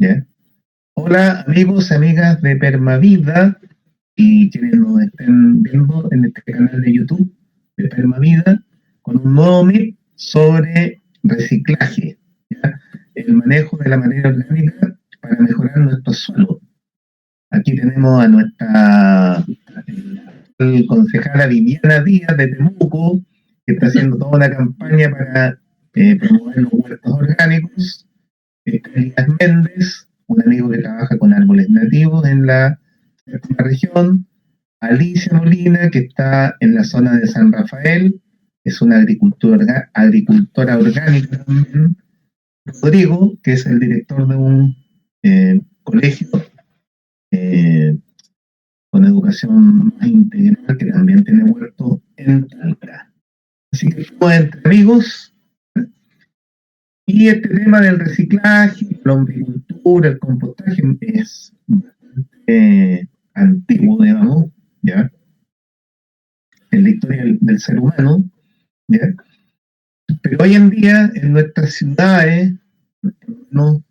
¿ya? Hola amigos y amigas de Permavida y quienes nos estén viendo en este canal de YouTube de Permavida con un nuevo MIP sobre reciclaje, ¿ya? El manejo de la materia orgánica para mejorar nuestro suelo. Aquí tenemos a nuestra concejala Viviana Díaz de Temuco, que está haciendo toda una campaña para promover los huertos orgánicos. Elías Méndez, un amigo que trabaja con árboles nativos en la región. Alicia Molina, que está en la zona de San Rafael, es una agricultora orgánica también. Rodrigo, que es el director de un colegio eh, con educación más integral, que también tiene huerto en Talca. Así que estamos entre amigos. Y este tema del reciclaje, la hombricultura, el compostaje es bastante antiguo, digamos, ¿ya? En la historia del ser humano, ¿ya? Pero hoy en día en nuestras ciudades, ¿no?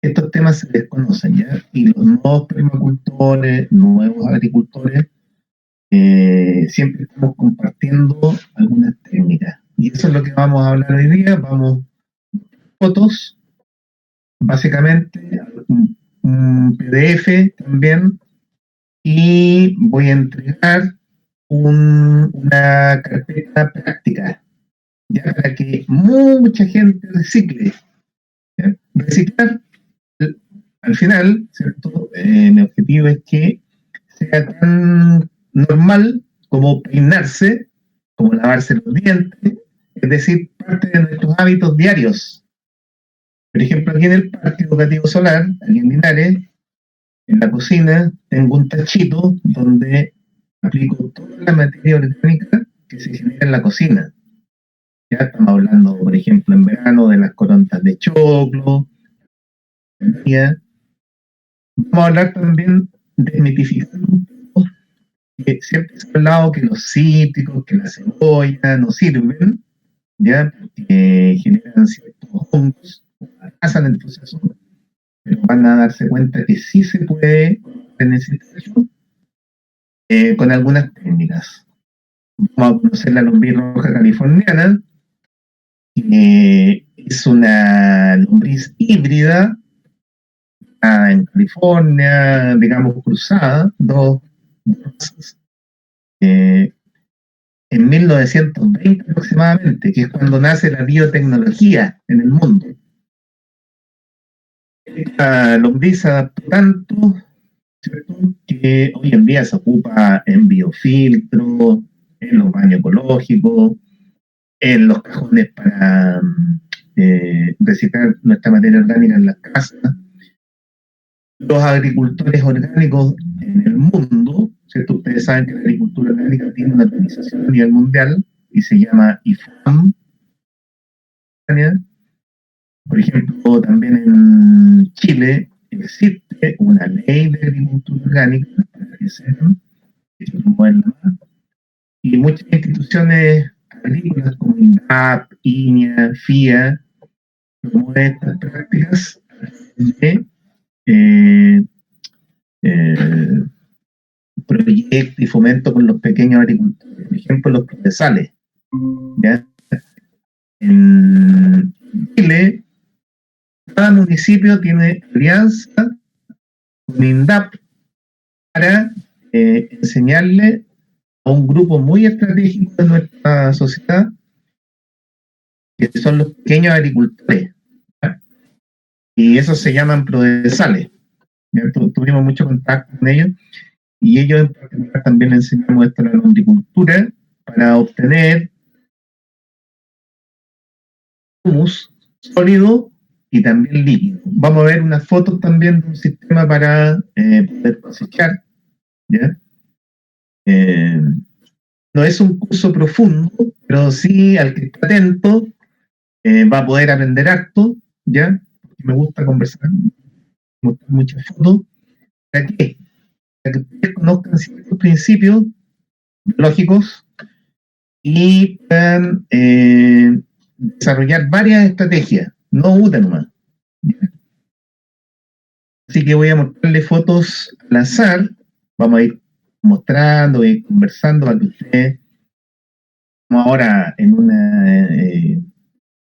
Estos temas se desconocen, ¿ya? Y los nuevos permacultores, nuevos agricultores, siempre estamos compartiendo algunas técnicas. Y eso es lo que vamos a hablar hoy día. Vamos fotos, básicamente, un PDF también, y voy a entregar una carpeta práctica, ya para que mucha gente recicle. ¿Ya? Reciclar, al final, ¿cierto? Mi objetivo es que sea tan normal como peinarse, como lavarse los dientes, es decir, parte de nuestros hábitos diarios. Por ejemplo, aquí en el Parque Educativo Solar, aquí en Linares, en la cocina, tengo un tachito donde aplico toda la materia orgánica que se genera en la cocina. Ya estamos hablando, por ejemplo, en verano de las corontas de choclo. ¿Ya? Vamos a hablar también, desmitificando un poco, que siempre se ha hablado que los cítricos, que la cebolla no sirven, ¿ya? Porque generan ciertos hongos, pasan el proceso, pero van a darse cuenta que sí se puede necesitar con algunas técnicas. Vamos a conocer la lombriz roja californiana, que es una lombriz híbrida en California, digamos, cruzada, dos razas, en 1920 aproximadamente, que es cuando nace la biotecnología en el mundo. Esta lombriz se adaptó tanto, ¿cierto?, que hoy en día se ocupa en biofiltros, en los baños ecológicos, en los cajones para reciclar nuestra materia orgánica en las casas. Los agricultores orgánicos en el mundo, ¿cierto? Ustedes saben que la agricultura orgánica tiene una organización a nivel mundial y se llama IFAM. Por ejemplo, también en Chile existe una ley de agricultura orgánica, para que sepan, y muchas instituciones agrícolas como INDAP, INEA, FIA, promueven estas prácticas de proyecto y fomento con los pequeños agricultores. Por ejemplo, los procesales. ¿Ya? En Chile, cada municipio tiene alianza con INDAP para enseñarle a un grupo muy estratégico de nuestra sociedad, que son los pequeños agricultores. ¿Ya? Y esos se llaman procesales. Tuvimos mucho contacto con ellos, y ellos en particular también enseñamos esto en la horticultura para obtener humus sólido y también líquido. Vamos a ver unas fotos también de un sistema para poder cosechar, ¿ya? No es un curso profundo, pero sí al que está atento va a poder aprender harto, ¿ya? Me gusta conversar, mostrar muchas fotos. ¿Para qué? Para que ustedes conozcan ciertos principios biológicos y puedan desarrollar varias estrategias, no una nomás. Así que voy a mostrarle fotos al azar. Vamos a ir mostrando y conversando para que ustedes, como ahora en una,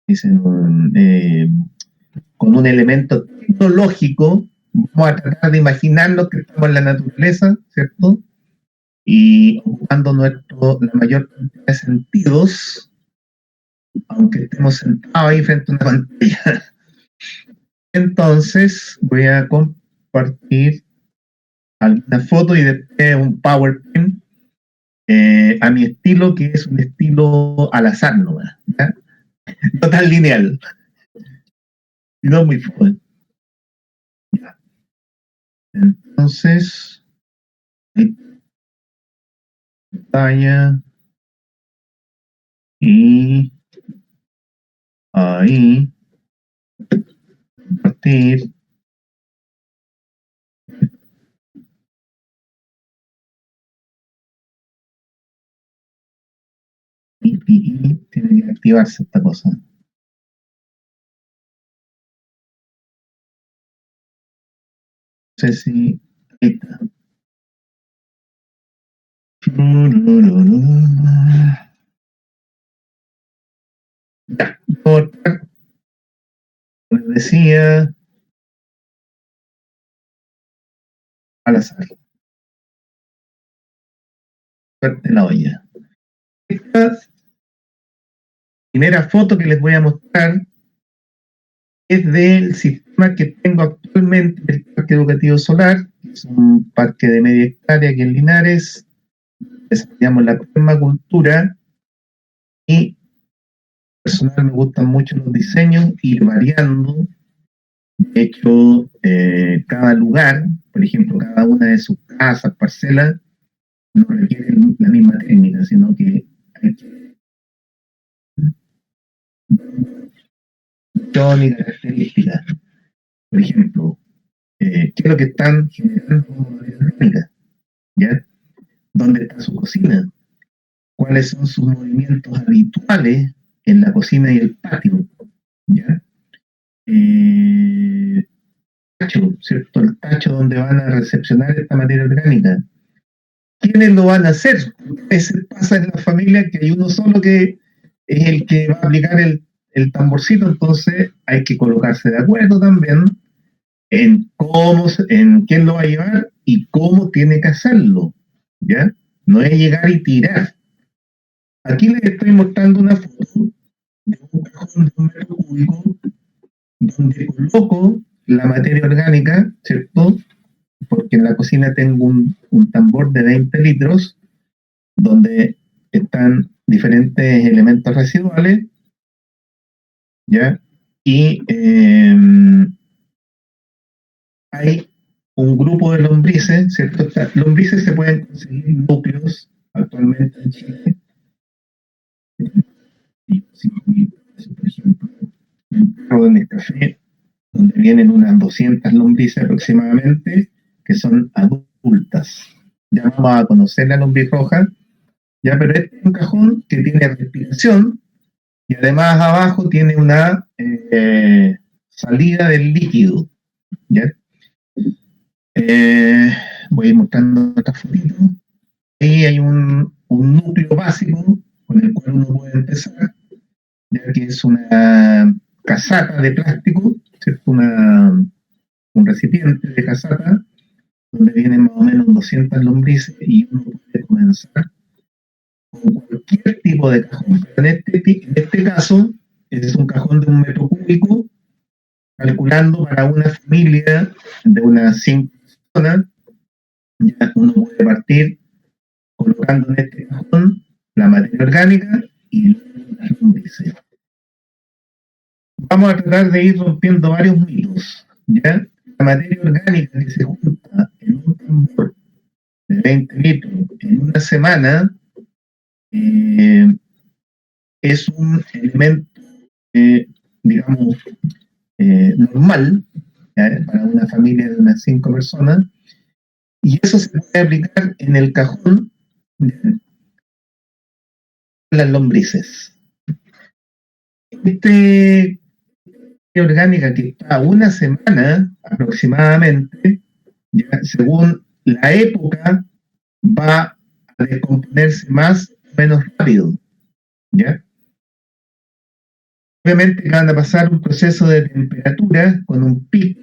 dicen, con un elemento tecnológico, vamos a tratar de imaginarnos que estamos en la naturaleza, ¿cierto? Y ocupando la mayor cantidad de sentidos, aunque estemos sentados ahí frente a una pantalla. Entonces voy a compartir alguna foto y después un PowerPoint a mi estilo, que es un estilo al azar, ¿ya? No tan lineal, sino muy fuerte. Entonces, pantalla y ahí, compartir. Y tiene que activarse esta cosa. No sé si. Ahí está. Ya, como les decía, al azar. Suerte la olla. Esta primera foto que les voy a mostrar es del sistema que tengo actualmente del Parque Educativo Solar, que es un parque de media hectárea aquí en Linares. Desarrollamos la permacultura y personal me gustan mucho los diseños, ir variando. De hecho, cada lugar, por ejemplo, cada una de sus casas, parcelas, no requiere la misma técnica, sino que hay y características. Por ejemplo, ¿qué es lo que están generando orgánica? ¿Ya? ¿Dónde está su cocina? ¿Cuáles son sus movimientos habituales en la cocina y el patio? ¿Ya? Tacho, ¿cierto? El tacho donde van a recepcionar esta materia orgánica. ¿Quiénes lo van a hacer? A veces pasa en la familia que hay uno solo que es el que va a aplicar el tamborcito, entonces hay que colocarse de acuerdo también en cómo, en quién lo va a llevar y cómo tiene que hacerlo, ¿ya? No es llegar y tirar. Aquí les estoy mostrando una foto de un cajón de 1 metro cúbico donde coloco la materia orgánica, ¿cierto? Porque en la cocina tengo un tambor de 20 litros donde están diferentes elementos residuales, ¿ya? Y hay un grupo de lombrices, ¿cierto? Estas lombrices se pueden conseguir núcleos actualmente en Chile. Por ejemplo, un carro de Nescafé, donde vienen unas 200 lombrices aproximadamente, que son adultas. Ya vamos a conocer la lombriz roja, ya, pero este es un cajón que tiene respiración y además abajo tiene una salida del líquido, ¿ya? Voy a ir mostrando otra fotito. Ahí hay un núcleo básico con el cual uno puede empezar, ya que es una casata de plástico, ¿cierto? Un recipiente de casata donde vienen más o menos 200 lombrices y uno puede comenzar con cualquier tipo de cajón. En este caso es un cajón de 1 metro cúbico, calculando para una familia de unas 5 personas, ya uno puede partir colocando en este cajón la materia orgánica y las lombrices. Vamos a tratar de ir rompiendo varios mitos, ¿ya? La materia orgánica que se junta en un tambor de 20 litros en una semana es un elemento, digamos, normal, ¿ya? Para una familia de unas 5 personas, y eso se puede aplicar en el cajón de las lombrices. Este orgánica que está una semana aproximadamente, ya, según la época, va a descomponerse más o menos rápido. ¿Ya? Obviamente van a pasar un proceso de temperatura con un pico,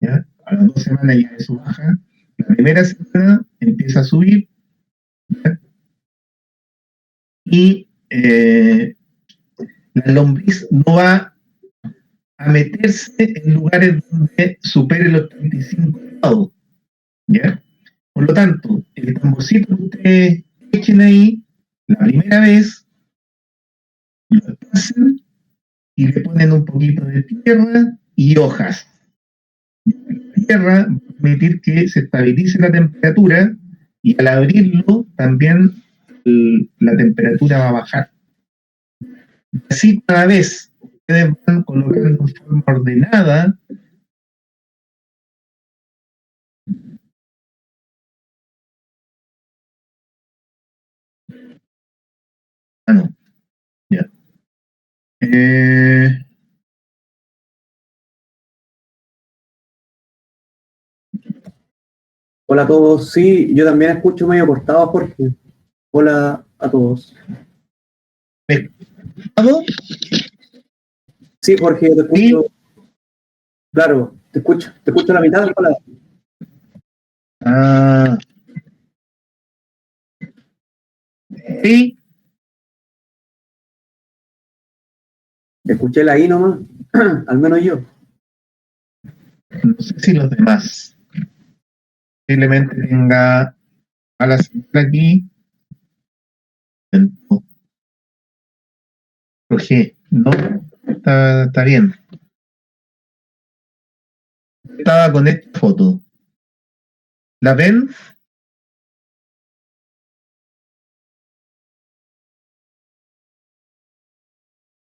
¿ya? A las 2 semanas ya eso baja. La primera semana empieza a subir, ¿ya? Y la lombriz no va a meterse en lugares donde supere los 35 grados, ¿ya? Por lo tanto, el tamborcito que ustedes echen ahí, la primera vez, lo pasan y le ponen un poquito de tierra y hojas. La tierra va a permitir que se estabilice la temperatura y al abrirlo también la temperatura va a bajar. Así cada vez ustedes van colocando en forma ordenada. Ah, no, ya. Eh, Hola a todos, sí, yo también escucho medio cortado, Jorge. Hola a todos. ¿Me escuchado? Sí, Jorge, te escucho, claro, te escucho la mitad de la palabra. Ah, sí, Te escuché la I nomás, al menos yo. no sé si los demás. Posiblemente tenga mala señal aquí. Roger, no, está bien. Estaba con esta foto. ¿La ven?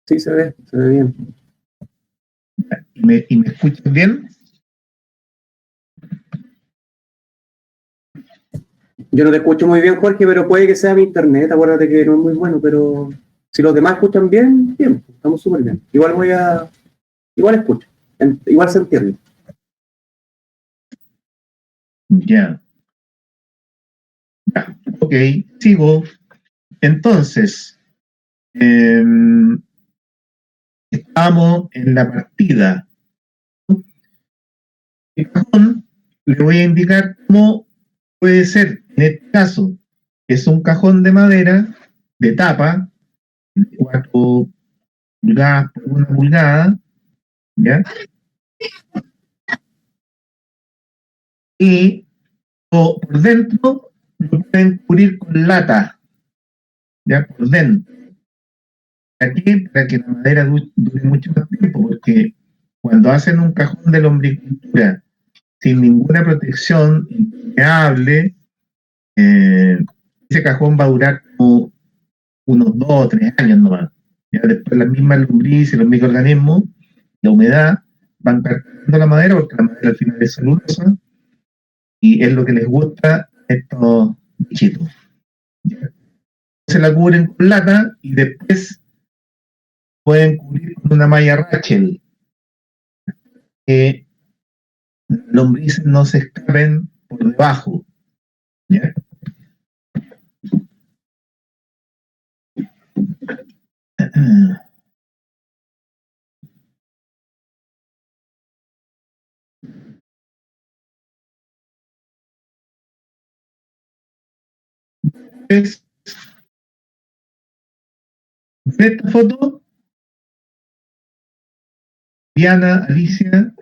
Sí, se ve bien. ¿Y me escuchan bien? Yo no te escucho muy bien, Jorge, pero puede que sea mi internet, acuérdate que no es muy bueno, pero si los demás escuchan bien, bien, estamos súper bien. Igual escucho, igual se entiende. Ya. Ya, ok, sigo. Entonces, eh, estamos en la partida. El cajón, le voy a indicar cómo puede ser. En este caso, es un cajón de madera, de tapa, de 4 pulgadas por 1 pulgada, ¿ya? Y por dentro lo pueden cubrir con lata, ¿ya? Por dentro. Aquí para que la madera dure mucho más tiempo, porque cuando hacen un cajón de lombricultura sin ninguna protección impermeable, ese cajón va a durar como unos 2 o 3 años nomás. Ya después las mismas lombrices, los microorganismos, la humedad, van cargando la madera, porque la madera al final es celulosa, y es lo que les gusta a estos bichitos. ¿Ya? Se la cubren con lata y después pueden cubrir con una malla Rachel, que lombrices no se escapen por debajo. ¿Ya? Entonces, de esta foto, Diana, Alicia,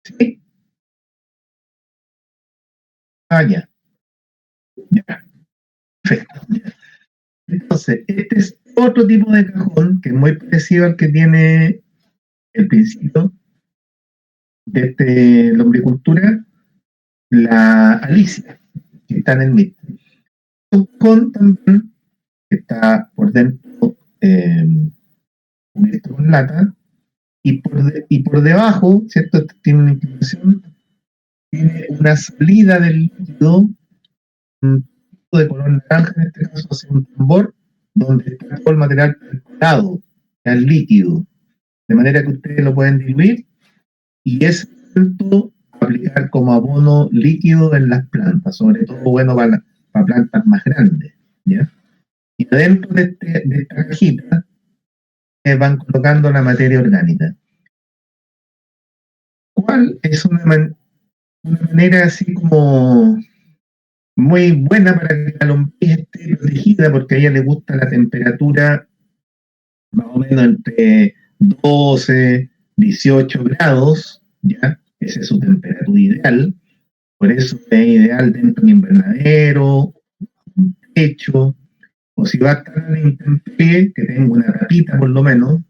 ¿sí? Ah, ya, ya, perfecto. Entonces, este es otro tipo de cajón que es muy parecido al que tiene el principio de este lombricultura, la Alicia, que está en el medio. Un cajón también que está por dentro cubierto con lata y por debajo, ¿cierto? Tiene una inclinación, tiene una salida del líquido de color naranja, en este caso, hacia un tambor donde está todo el material percolado, el líquido, de manera que ustedes lo pueden diluir y ese producto aplicar como abono líquido en las plantas, sobre todo bueno para plantas más grandes, ¿ya? Y dentro de esta cajita van colocando la materia orgánica. ¿Cuál es una manera así como muy buena para que la lombriz esté protegida? Porque a ella le gusta la temperatura más o menos entre 12, 18 grados, ¿ya? Esa es su temperatura ideal. Por eso es ideal dentro de un invernadero, un techo, o si va a estar en la intemperie, que tenga una tapita por lo menos,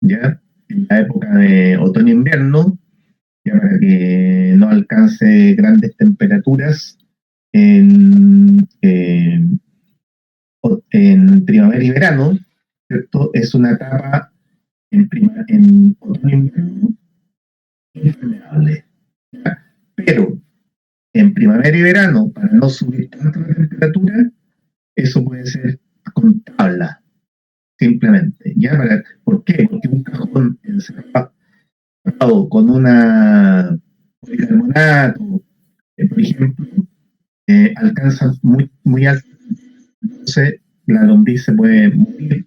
¿ya? En la época de otoño-invierno, ya para que no alcance grandes temperaturas en primavera y verano, ¿cierto? Es una etapa en otoño-invierno impermeable. ¿Ya? Pero en primavera y verano, para no subir tanto la temperatura, eso puede ser con tabla, simplemente. ¿Ya? ¿Por qué? Porque un cajón encerrado con una policarbonato, por ejemplo, alcanza muy alto, entonces la lombriz se puede morir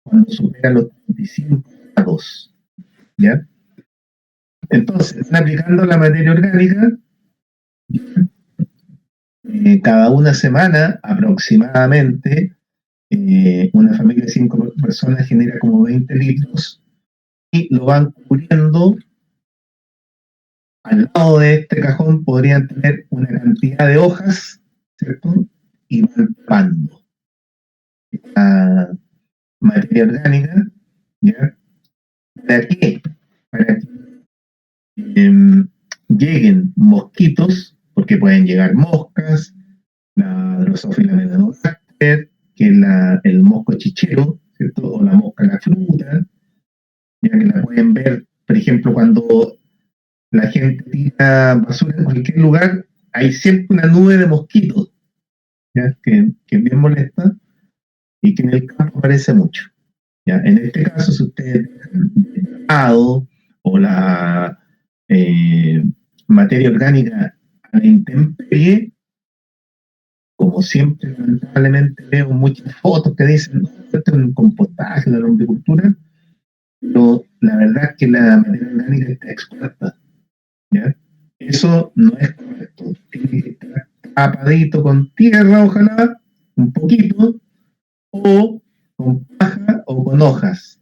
cuando supera los 35 grados. ¿Ya? Entonces, están aplicando la materia orgánica cada una semana aproximadamente. Una familia de 5 personas genera como 20 litros y lo van cubriendo. Al lado de este cajón podrían tener una cantidad de hojas, ¿cierto? Y van tapando esta materia orgánica, ¿ya? ¿Para qué? Para que lleguen mosquitos, porque pueden llegar moscas, la Drosophila melanogaster, que es el mosco chichero, ¿cierto? O la mosca la fruta, ya que la pueden ver, por ejemplo, cuando la gente tira basura en cualquier lugar, hay siempre una nube de mosquitos, ¿ya? Que es bien molesta y que en el campo aparece mucho. ¿Ya? En este caso, si ustedes dejan el helado o la materia orgánica a la intemperie, como siempre, lamentablemente veo muchas fotos que dicen, no, esto es un compostaje, la lombricultura, pero la verdad es que la materia orgánica está expuesta, ¿ya? Eso no es correcto. Tiene que estar tapadito con tierra, ojalá, un poquito, o con paja o con hojas,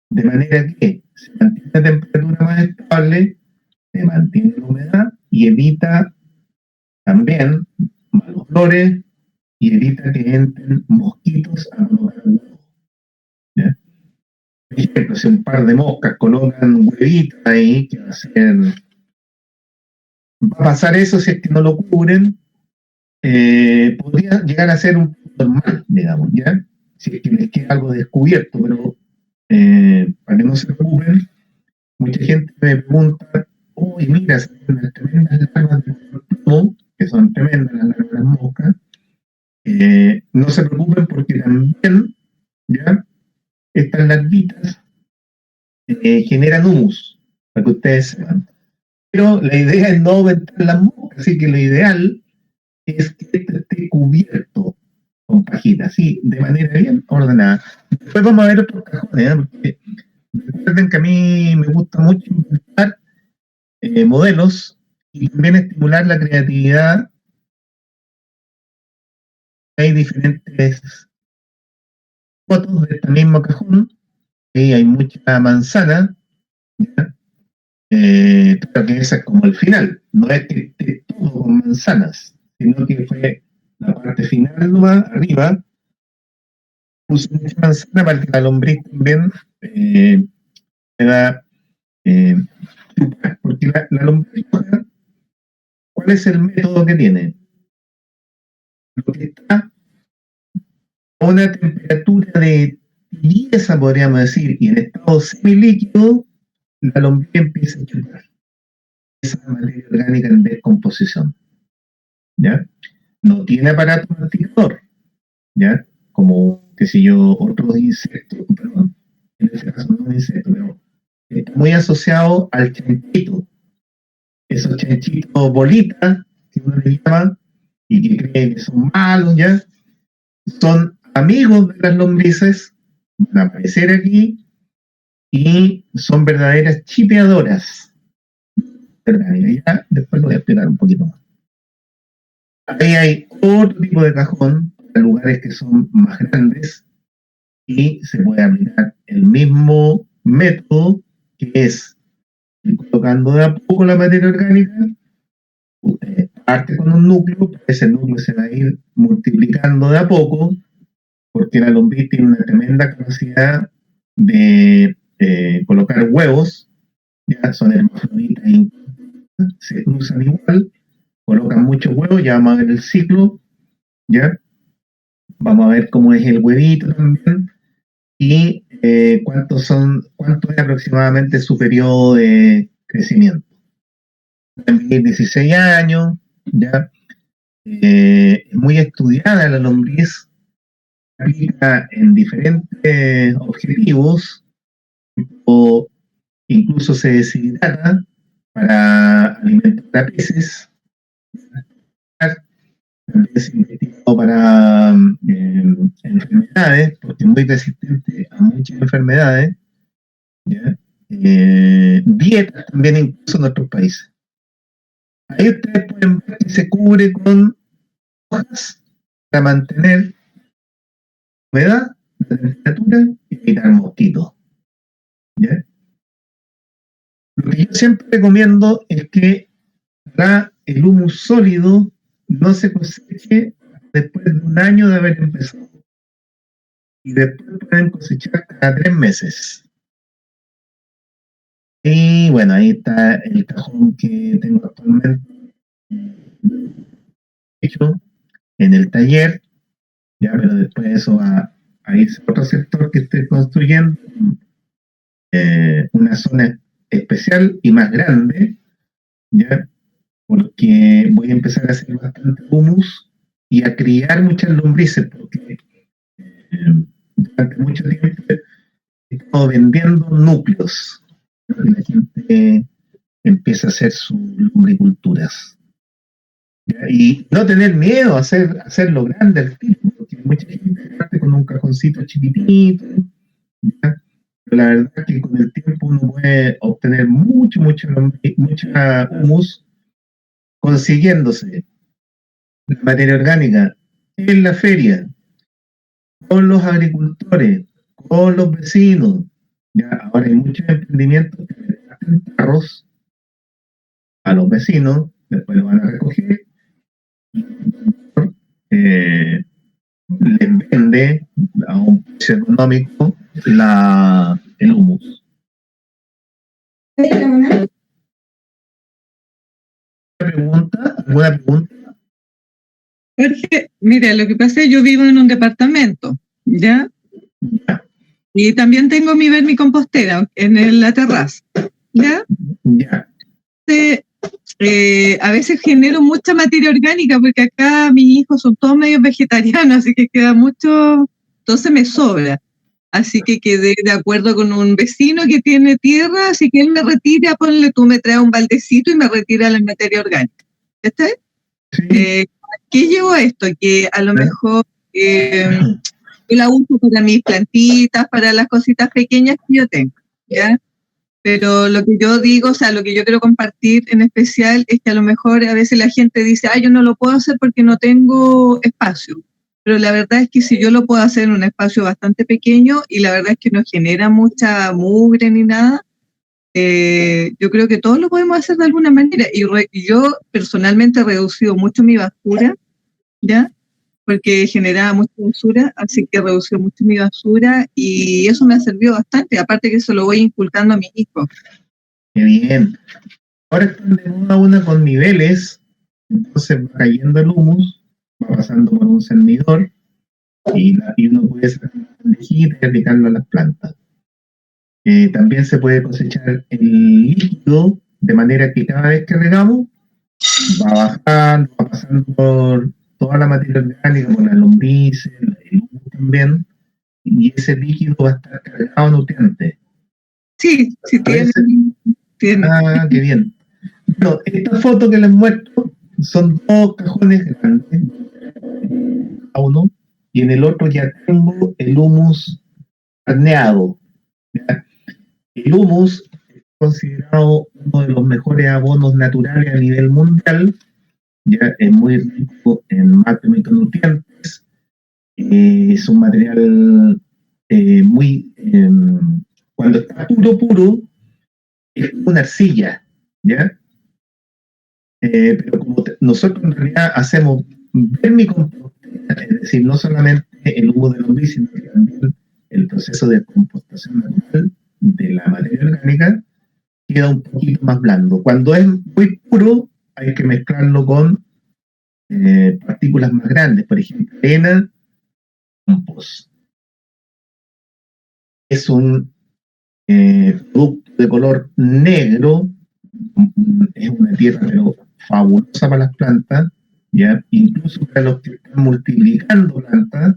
de manera que se mantiene la temperatura más estable, se mantiene la humedad y evita también malos olores y evita que entren mosquitos a colocar huevos. ¿Ya? Por ejemplo, si un par de moscas colocan huevitos ahí, que va a pasar eso si es que no lo cubren, podría llegar a ser un normal, digamos, ¿ya? Si es que les queda algo descubierto, pero para que no se preocupen, mucha gente me pregunta, uy, mira, son unas tremendas larvas de plomo, que son tremendas las larvas de las moscas, no se preocupen porque también, ¿ya? Estas larvitas generan humus, para que ustedes sepan. Pero la idea es no aumentar las moscas, así que lo ideal es que este esté cubierto con pajitas, así, de manera bien ordenada. Después vamos a ver otros cajones, ¿eh? Porque recuerden que a mí me gusta mucho inventar modelos y también estimular la creatividad. Hay diferentes fotos de este mismo cajón, y hay mucha manzana, ¿ya? Claro que esa es como el final, no es que esté todo con manzanas, sino que fue la parte final nomás, arriba, puso mucha manzana para que la lombriz también pueda porque la lombriz, ¿cuál es el método que tiene? Lo que está a una temperatura de tibieza, podríamos decir, y en estado semilíquido, la lombriz empieza a chupar esa materia orgánica en descomposición, ¿ya? no tiene aparato masticador, ¿ya? Como, qué sé yo, otros insectos, perdón, en este caso no es un insecto, pero está muy asociado al chanchito, esos chanchitos bolitas que uno le llama y que cree que son malos, ¿ya? Son amigos de las lombrices, van a aparecer aquí y son verdaderas chipeadoras. Ya después lo voy a explicar un poquito más. Ahí hay otro tipo de cajón para lugares que son más grandes y se puede aplicar el mismo método que es ir colocando de a poco la materia orgánica. Usted parte con un núcleo, ese núcleo se va a ir multiplicando de a poco porque la lombriz tiene una tremenda capacidad de colocar huevos, ya son hermafroditas y se cruzan igual, colocan muchos huevos, ya vamos a ver el ciclo, ya vamos a ver cómo es el huevito también y cuánto es aproximadamente su periodo de crecimiento. Pueden vivir 16 años, ya es muy estudiada la lombriz, aplica en diferentes objetivos o incluso se deshidrata para alimentar a peces, también se investigó para enfermedades, porque es muy resistente a muchas enfermedades, ¿ya? Dietas también incluso en otros países. Ahí ustedes pueden ver que se cubre con hojas para mantener la humedad, la temperatura y evitar mosquitos, ¿ya? Lo que yo siempre recomiendo es que el humus sólido no se coseche después de un año de haber empezado. Y después pueden cosechar cada 3 meses. Y bueno, ahí está el cajón que tengo actualmente hecho en el taller, ya, pero después eso va a irse a otro sector que estoy construyendo, una zona especial y más grande, ya, porque voy a empezar a hacer bastante humus y a criar muchas lombrices, porque durante mucho tiempo he estado vendiendo núcleos. Y la gente empieza a hacer sus lombriculturas. ¿Ya? Y no tener miedo a hacerlo grande al tipo, porque mucha gente parte con un cajoncito chiquitito, ¿ya? Pero la verdad es que con el tiempo uno puede obtener mucha humus consiguiéndose la materia orgánica en la feria, con los agricultores, con los vecinos. Ya ahora hay muchos emprendimientos que le dan carros a los vecinos, después lo van a recoger, les vende a un precio económico el humus. ¿Alguna pregunta? Jorge, mira, lo que pasa es que yo vivo en un departamento, ¿ya? Ya. Y también tengo mi vermicompostera en la terraza, ¿ya? Ya. A veces genero mucha materia orgánica porque acá mis hijos son todos medio vegetarianos, así que queda mucho, entonces me sobra. Así que quedé de acuerdo con un vecino que tiene tierra, así que él me retira, ponle tú, me trae un baldecito y me retira la materia orgánica. ¿Está? Sí. ¿Qué llevo a esto? Que a lo mejor yo la uso para mis plantitas, para las cositas pequeñas que yo tengo, ¿ya? Pero lo que yo digo, o sea, lo que yo quiero compartir en especial es que a lo mejor a veces la gente dice, yo no lo puedo hacer porque no tengo espacio. Pero la verdad es que si yo lo puedo hacer en un espacio bastante pequeño y la verdad es que no genera mucha mugre ni nada, yo creo que todos lo podemos hacer de alguna manera. Y yo personalmente he reducido mucho mi basura, ¿ya? Porque generaba mucha basura, así que reducí mucho mi basura y eso me ha servido bastante, aparte que eso lo voy inculcando a mis hijos. Qué bien. Ahora están de moda una con niveles, entonces va cayendo el humus, va pasando por un cernidor y uno puede sacar una bandejita y aplicarlo a las plantas. También se puede cosechar el líquido de manera que cada vez que regamos va bajando, va pasando toda la materia orgánica, por las lombrices, el humo también, y ese líquido va a estar cargado de nutrientes. Sí, sí tiene. Ah, qué bien. Bueno, esta foto que les muestro son dos cajones grandes, a uno, y en el otro ya tengo el humus carneado. ¿Ya? El humus es considerado uno de los mejores abonos naturales a nivel mundial, ya es muy rico en macronutrientes, es un material muy, cuando está puro, es como una arcilla, ¿ya? Pero como nosotros en realidad hacemos vermicomposta, es decir, no solamente el humo de lombriz, sino que también el proceso de compostación natural de la materia orgánica, queda un poquito más blando. Cuando es muy puro, hay que mezclarlo con partículas más grandes, por ejemplo, arena, compost. Es un producto de color negro, es una tierra pero fabulosa para las plantas, ¿ya? Incluso para los que están multiplicando plantas,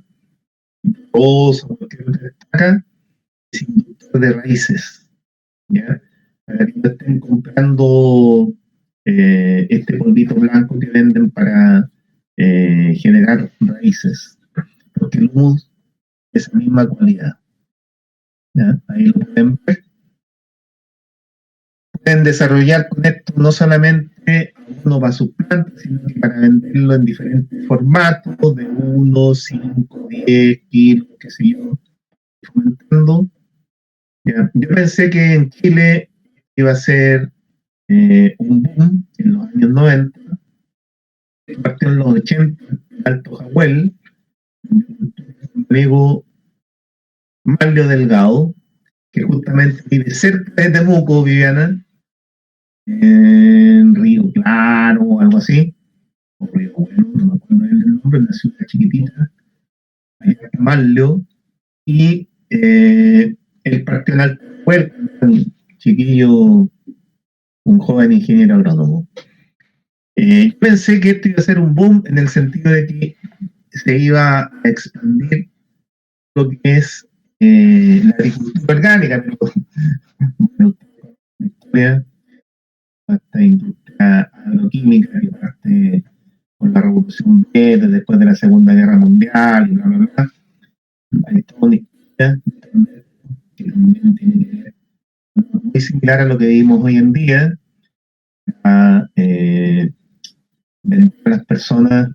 rosa, cualquier otra estaca, es inductor de raíces, ¿ya? Para que no estén comprando este polvito blanco que venden para generar raíces, porque el humus es esa misma cualidad, ¿ya? Ahí lo pueden ver. Pueden desarrollar con esto no solamente uno para sus plantas, sino que para venderlo en diferentes formatos, de 1, 5, 10 kilos, qué sé yo, fomentando. Ya. Yo pensé que en Chile iba a ser un boom en los años 90, partió en los 80, Alto Jahuel, un amigo Mario Delgado, que justamente vive cerca de Temuco, Viviana, en Río Claro o algo así, o Río Bueno, no me acuerdo el nombre, una ciudad chiquitita, allá en Manlio, y él partió en Alto Jahuel, un chiquillo, un joven ingeniero agrónomo. Pensé que esto iba a ser un boom en el sentido de que se iba a expandir lo que es la agricultura orgánica, pero bueno, la historia, esta industria agroquímica que parte con la Revolución Verde después de la Segunda Guerra Mundial y bla, bla, bla. Hay toda una historia que también tiene que ver muy similar a lo que vivimos hoy en día, a vender a las personas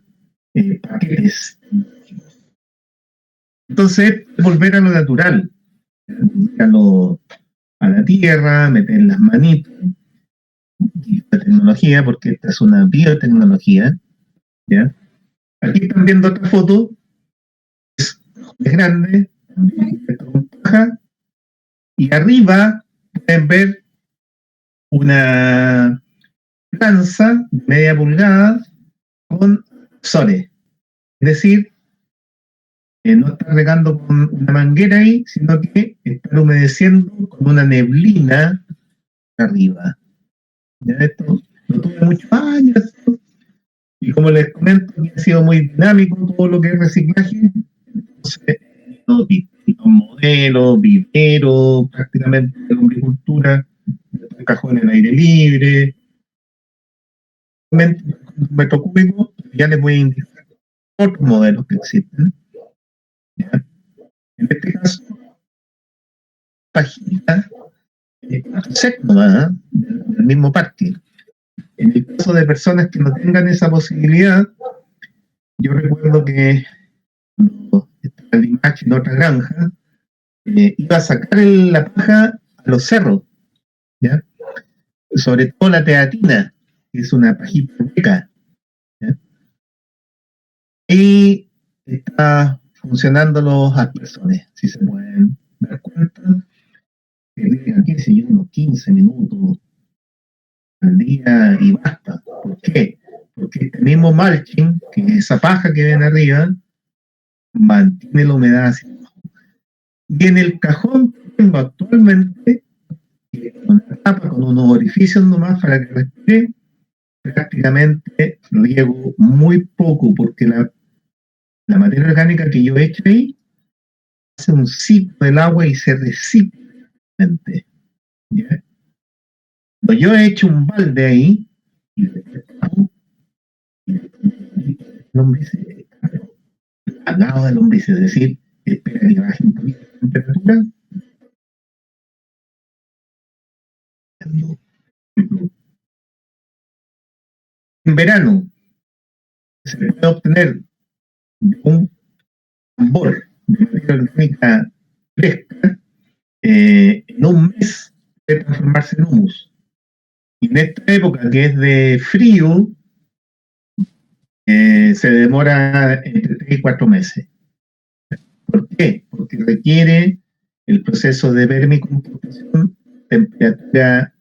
paquetes. Entonces, volver a lo natural, volver a la tierra, meter las manitos, y la tecnología, porque esta es una biotecnología, ¿ya? Aquí están viendo otra foto, es grande, con paja, y arriba pueden ver una lanza de media pulgada con sores, es decir, no está regando con una manguera ahí, sino que está humedeciendo con una neblina arriba. Ya esto no tuve muchos años, y como les comento, ha sido muy dinámico todo lo que es reciclaje. Entonces, distintos modelos, viveros, prácticamente de agricultura, cajones en aire libre, metro cúbico. Ya les voy a indicar otros modelos que existen. ¿Ya? En este caso, pajita secta del mismo parque. En el caso de personas que no tengan esa posibilidad, yo recuerdo que cuando estaba en Limache, en otra granja, iba a sacar la paja a los cerros, ¿ya? Sobre todo la teatina, que es una pajita hueca, ¿ya? Y está funcionando los aspersores, si se pueden dar cuenta, que aquí se llevan unos 15 minutos al día y basta. ¿Por qué? Porque este mismo mulching, que es esa paja que ven arriba, mantiene la humedad hacia abajo. Y en el cajón que tengo actualmente, una tapa con unos orificios nomás para que respire, prácticamente riego muy poco, porque la materia orgánica que yo he hecho ahí hace un ciclo del agua y se recicla. ¿Ya? Cuando yo he hecho un balde ahí, y lombrices, plagado de lombrices, es decir, espera que baje un poquito la temperatura. En verano se puede obtener un tambor de materia orgánica fresca, en un mes puede transformarse en humus. Y en esta época que es de frío, se demora entre 3 y 4 meses. ¿Por qué? Porque requiere el proceso de vermicompostación temperatura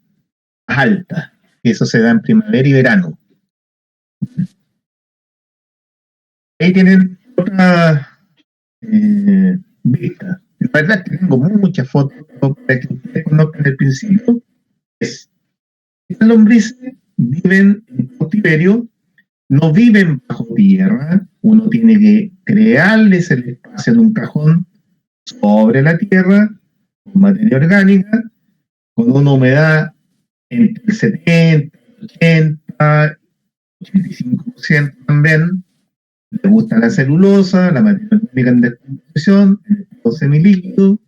alta. Y eso se da en primavera y verano. Ahí tienen otra vista. La verdad es que tengo muchas fotos para que ustedes conozcan el principio. Estas lombrices viven en cautiverio, no viven bajo tierra. Uno tiene que crearles el espacio en un cajón sobre la tierra, con materia orgánica, con una humedad entre el 70, 80, 85% también. Le gusta la celulosa, la materia orgánica en descomposición, en estado semilíquido,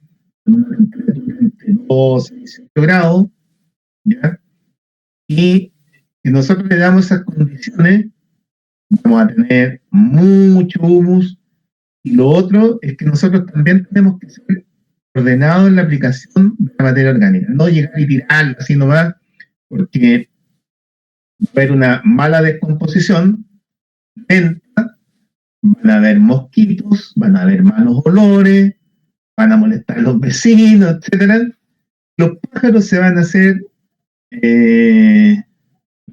en una temperatura entre 12 y 18 grados, ¿ya? Y si nosotros le damos esas condiciones, vamos a tener mucho humus. Y lo otro es que nosotros también tenemos que ser ordenados en la aplicación de la materia orgánica, no llegar y tirarla así nomás, porque va a haber una mala descomposición lenta, van a haber mosquitos, van a haber malos olores, van a molestar a los vecinos, etcétera. Los pájaros se van a hacer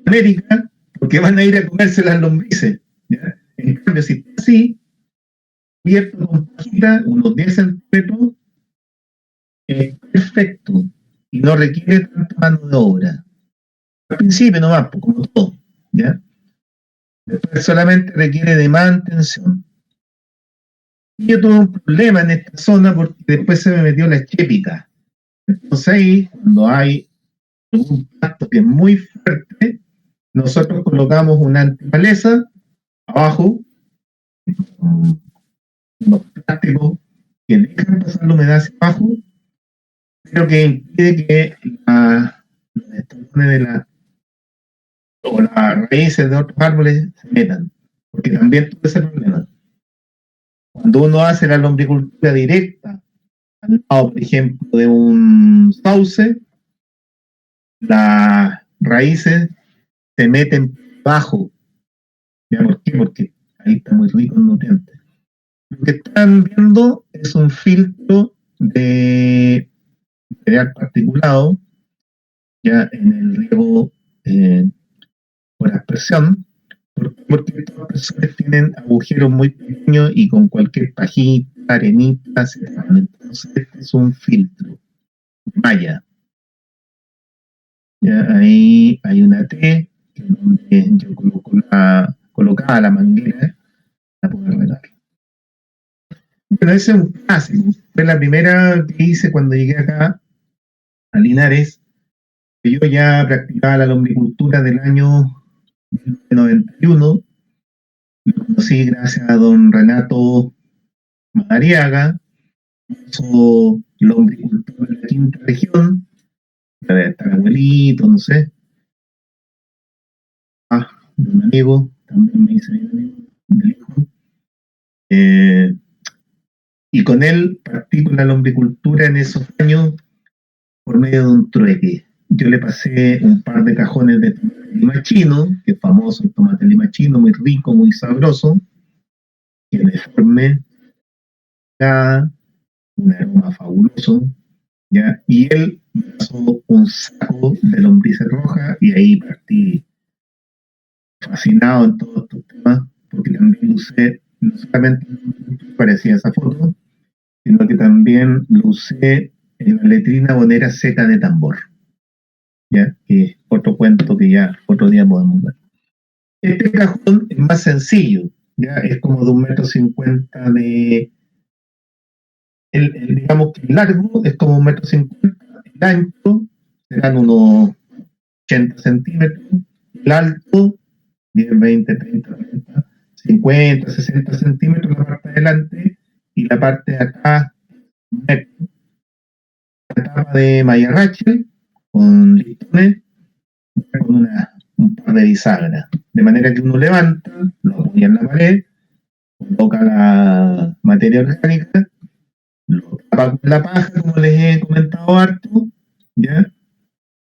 América porque van a ir a comerse las lombrices, ¿ya? En cambio, si está así, cubierto con pajita, unos 10 centímetros, es perfecto y no requiere tanta mano de obra. Al principio nomás, pues, como todo, ¿ya? Después solamente requiere de mantención. Y yo tuve un problema en esta zona porque después se me metió la chépica. Entonces ahí, cuando hay un pasto que es muy fuerte, nosotros colocamos una antimaleza abajo, unos plásticos que dejan pasar la humedad hacia abajo, pero que impide que los estolones de o las raíces de otros árboles se metan, porque también tuve ese problema. Cuando uno hace la lombricultura directa, al lado, por ejemplo, de un sauce, las raíces se meten bajo. ¿Ya por qué? Porque ahí está muy rico en nutrientes. Lo que están viendo es un filtro de material particulado, ya en el riego por aspersión, porque estas aspersiones tienen agujeros muy pequeños y con cualquier pajita, arenita, se tapan. Entonces este es un filtro, malla. Ya, ahí hay una T, donde yo colocaba la manguera para poder regar. Bueno, ese es un clásico. Fue la primera que hice cuando llegué acá a Linares. Que yo ya practicaba la lombricultura del año 1991. Lo conocí gracias a don Renato Madariaga, hizo lombricultura en la quinta región, debe estar abuelito, no sé. De un amigo, también me hice amigo del hijo. Y con él practico la lombricultura en esos años por medio de un trueque. Yo le pasé un par de cajones de tomate limachino, que es famoso el tomate limachino, muy rico, muy sabroso, que deforme, un aroma fabuloso, ¿ya? Y él me pasó un saco de lombrices rojas y ahí partí fascinado en todos estos temas, porque también lo usé, no solamente parecía esa foto, sino que también lo usé en la letrina bonera seca de tambor, ¿ya? Que es otro cuento que ya otro día podemos ver. Este cajón es más sencillo, ¿ya? Es como de 1,50 m de... digamos que el largo es como 1,50 m, el ancho serán unos 80 centímetros, el alto 10, 20, 30, 40, 50, 60 centímetros la parte de adelante y la parte de acá, un metro. La tapa de malla Rachel con listones, con un par de bisagras, de manera que uno levanta, lo apoya en la pared, coloca la materia orgánica, lo tapa con la paja, como les he comentado harto, ¿ya?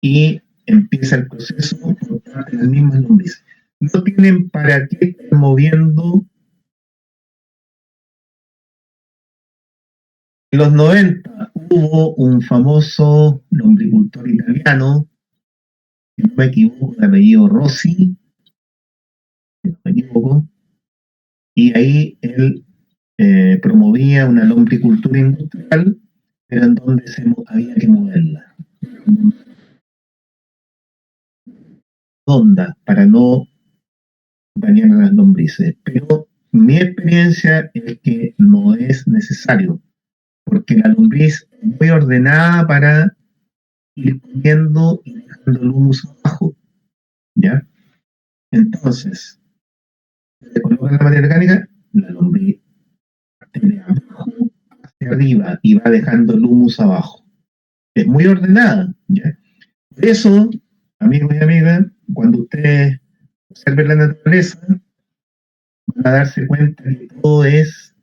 Y empieza el proceso por parte de las mismas lombrices. No tienen para qué estar moviendo. En los 90 hubo un famoso lombricultor italiano, si no me equivoco, de apellido Rossi, si no me equivoco, y ahí él promovía una lombricultura industrial, pero en donde había que moverla. Onda, para no dañar a las lombrices. Pero mi experiencia es que no es necesario, porque la lombriz es muy ordenada para ir comiendo y dejando el humus abajo, ¿ya? Entonces, se coloca la materia orgánica, la lombriz de abajo hacia arriba y va dejando el humus abajo. Es muy ordenada, ¿ya? Por eso, amigos y amigas, cuando ustedes observen la naturaleza, van a darse cuenta que todo es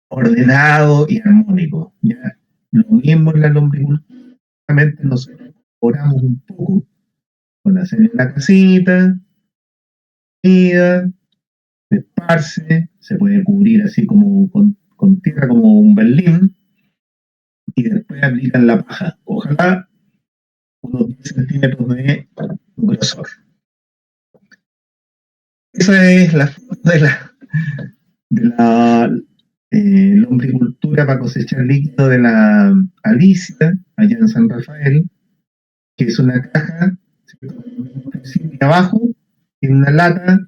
ordenado y armónico, ¿ya? Lo mismo en la lombricultura, nosotros oramos un poco con hacer la casita, comida, se esparce, se puede cubrir así como con tierra como un berlín y después aplican la paja. Ojalá unos 10 centímetros de grosor. Esa es la foto de la lombricultura para cosechar líquido de la Alicia, allá en San Rafael, que es una caja, y abajo tiene una lata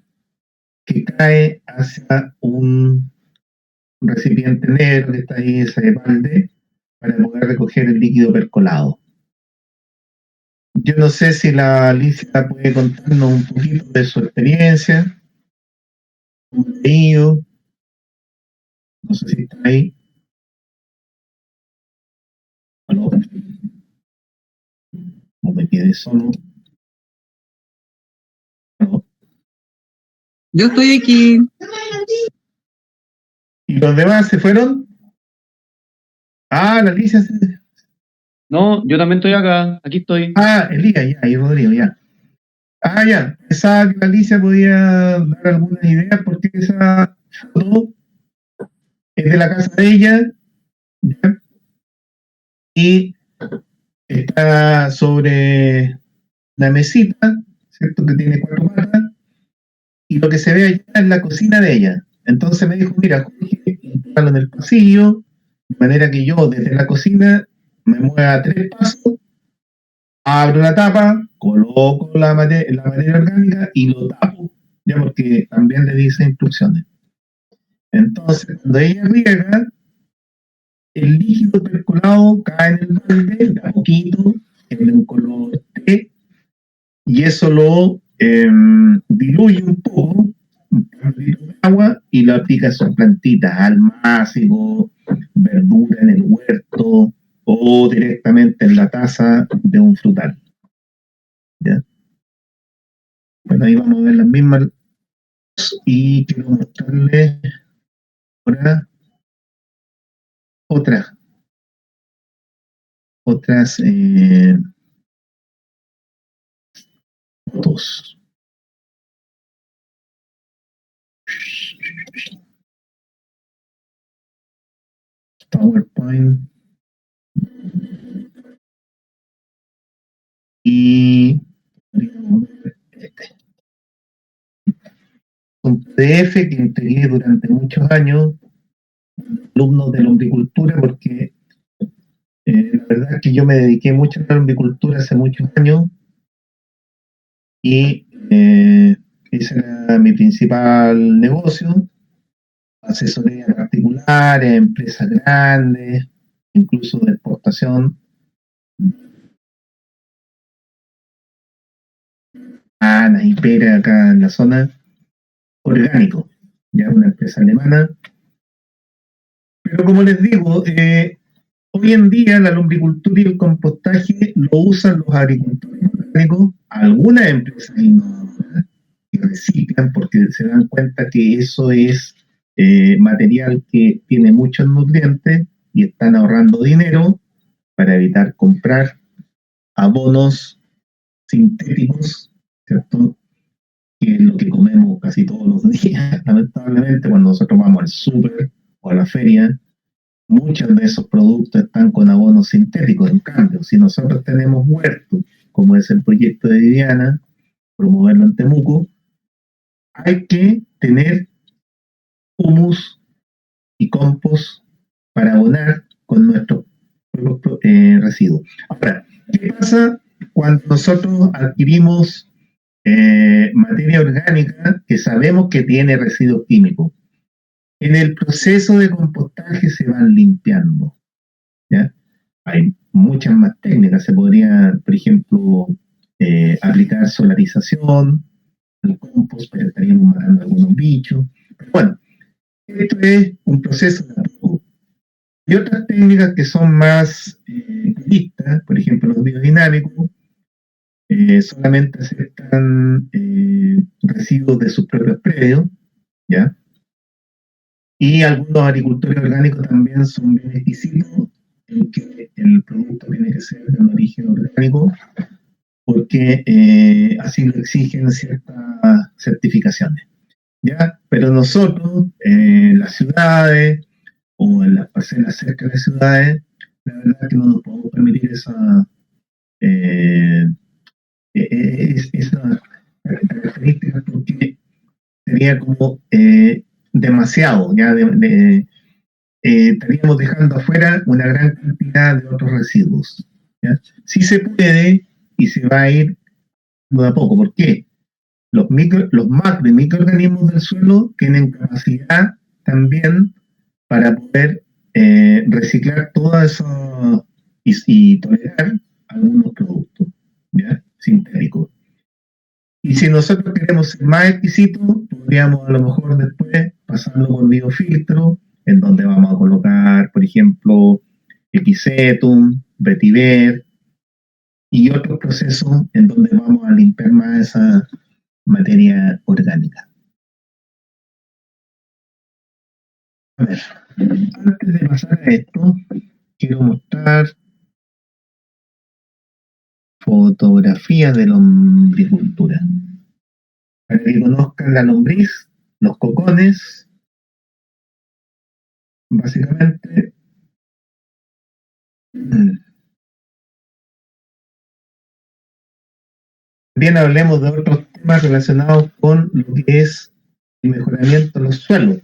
que cae hacia un recipiente negro que está ahí, ese balde, para poder recoger el líquido percolado. Yo no sé si la Alicia puede contarnos un poquito de su experiencia, cómo ha ido, no sé si está ahí. No, no me quedé solo. No. Yo estoy aquí. ¿Y los demás se fueron? Ah, la Alicia se... No, yo también estoy acá, aquí estoy. Ah, Elías, ya, y Rodrigo, ya. Ah, ya, pensaba que la Alicia podía dar algunas ideas porque esa foto es de la casa de ella, ¿ya? Y está sobre la mesita, ¿cierto? Que tiene 4 patas, y lo que se ve allá es la cocina de ella. Entonces me dijo, mira, Jorge, instálalo en el pasillo, de manera que yo desde la cocina me mueva 3 pasos, abro la tapa, coloco la materia orgánica y lo tapo, ya porque también le dice instrucciones. Entonces, cuando ella riega, el líquido percolado cae en el balde de a poquito, en un color té, y eso lo diluye un poco, un litro de agua, y lo aplica a sus plantitas, almácigo, verdura en el huerto, o directamente en la taza de un frutal. ¿Ya? Bueno, ahí vamos a ver las mismas, y quiero mostrarles ahora otras fotos. PowerPoint. Y un PDF que entregué durante muchos años, alumnos de lombricultura, porque la verdad es que yo me dediqué mucho a la lombricultura hace muchos años y Ese era mi principal negocio, asesoría particular, empresas grandes, incluso de exportación, Ana y Pera acá en la zona, orgánico, ya una empresa alemana. Pero como les digo, hoy en día la lombricultura y el compostaje lo usan los agricultores orgánicos, algunas empresas innovadoras que reciclan porque se dan cuenta que eso es material que tiene muchos nutrientes y están ahorrando dinero para evitar comprar abonos sintéticos, ¿cierto? Que es lo que comemos casi todos los días, lamentablemente, cuando nosotros vamos al súper o a la feria, muchos de esos productos están con abonos sintéticos. En cambio, si nosotros tenemos huerto, como es el proyecto de Viviana, promoverlo en Temuco, hay que tener humus y compost para abonar con nuestros residuos. Ahora, ¿qué pasa cuando nosotros adquirimos materia orgánica que sabemos que tiene residuos químicos? En el proceso de compostaje se van limpiando, ¿ya? Hay muchas más técnicas. Se podría, por ejemplo, aplicar solarización al compost, pero estaríamos matando algunos bichos. Pero bueno, esto es un proceso de trabajo. Y otras técnicas que son más puristas, por ejemplo, los biodinámicos, solamente aceptan residuos de sus propios predios, ¿ya? Y algunos agricultores orgánicos también son bien exquisitos en que el producto tiene que ser de un origen orgánico, porque así lo exigen ciertas certificaciones, ¿ya? Pero nosotros, en las ciudades o en las parcelas cerca de las ciudades, la verdad es que no nos podemos permitir eh, esa característica, porque sería como demasiado, ya estaríamos dejando afuera una gran cantidad de otros residuos, ¿ya? Sí se puede y se va a ir de a poco. ¿Por qué? Los macro y microorganismos del suelo tienen capacidad también para poder reciclar todo eso y tolerar algunos productos, ¿ya? Sintéticos. Y si nosotros queremos ser más exquisitos, podríamos a lo mejor después pasarlo por biofiltro, en donde vamos a colocar, por ejemplo, epicetum, vetiver y otros procesos en donde vamos a limpiar más esa materia orgánica. A ver, antes de pasar a esto, quiero mostrar fotografías de lombricultura. Para que conozcan la lombriz, los cocones, básicamente. También hablemos de otros temas relacionados con lo que es el mejoramiento de los suelos.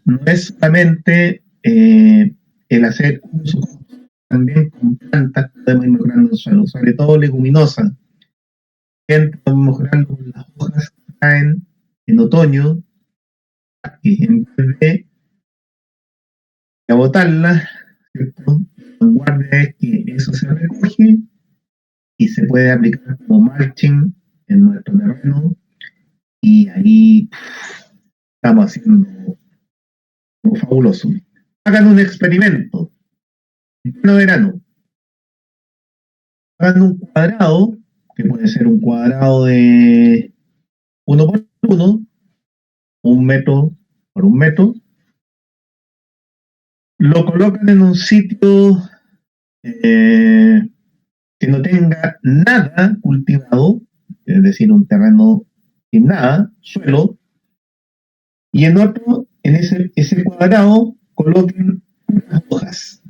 No es solamente el hacer uso, también con plantas podemos ir mejorando el suelo, sobre todo leguminosas. Podemos mejorarlo con las hojas que caen en otoño, y en vez de botarlas, ¿cierto? La vanguardia es que eso se recoge y se puede aplicar como mulching en nuestro terreno, y ahí estamos haciendo algo fabuloso. Hagan un experimento en pleno verano. Hagan un cuadrado, que puede ser un cuadrado de 1 por 1, 1 metro por 1 metro. Lo colocan en un sitio que no tenga nada cultivado, es decir, un terreno sin nada, suelo, y en otro, en ese cuadrado, coloquen unas hojas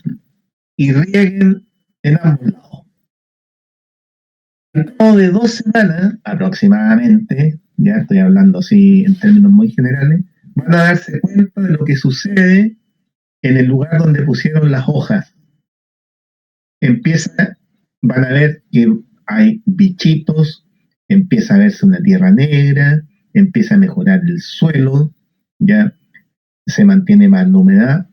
y rieguen en ambos lados. Al cabo de 2 semanas aproximadamente, ya estoy hablando así en términos muy generales, van a darse cuenta de lo que sucede en el lugar donde pusieron las hojas. Van a ver que hay bichitos, empieza a verse una tierra negra, empieza a mejorar el suelo, ya se mantiene más la humedad.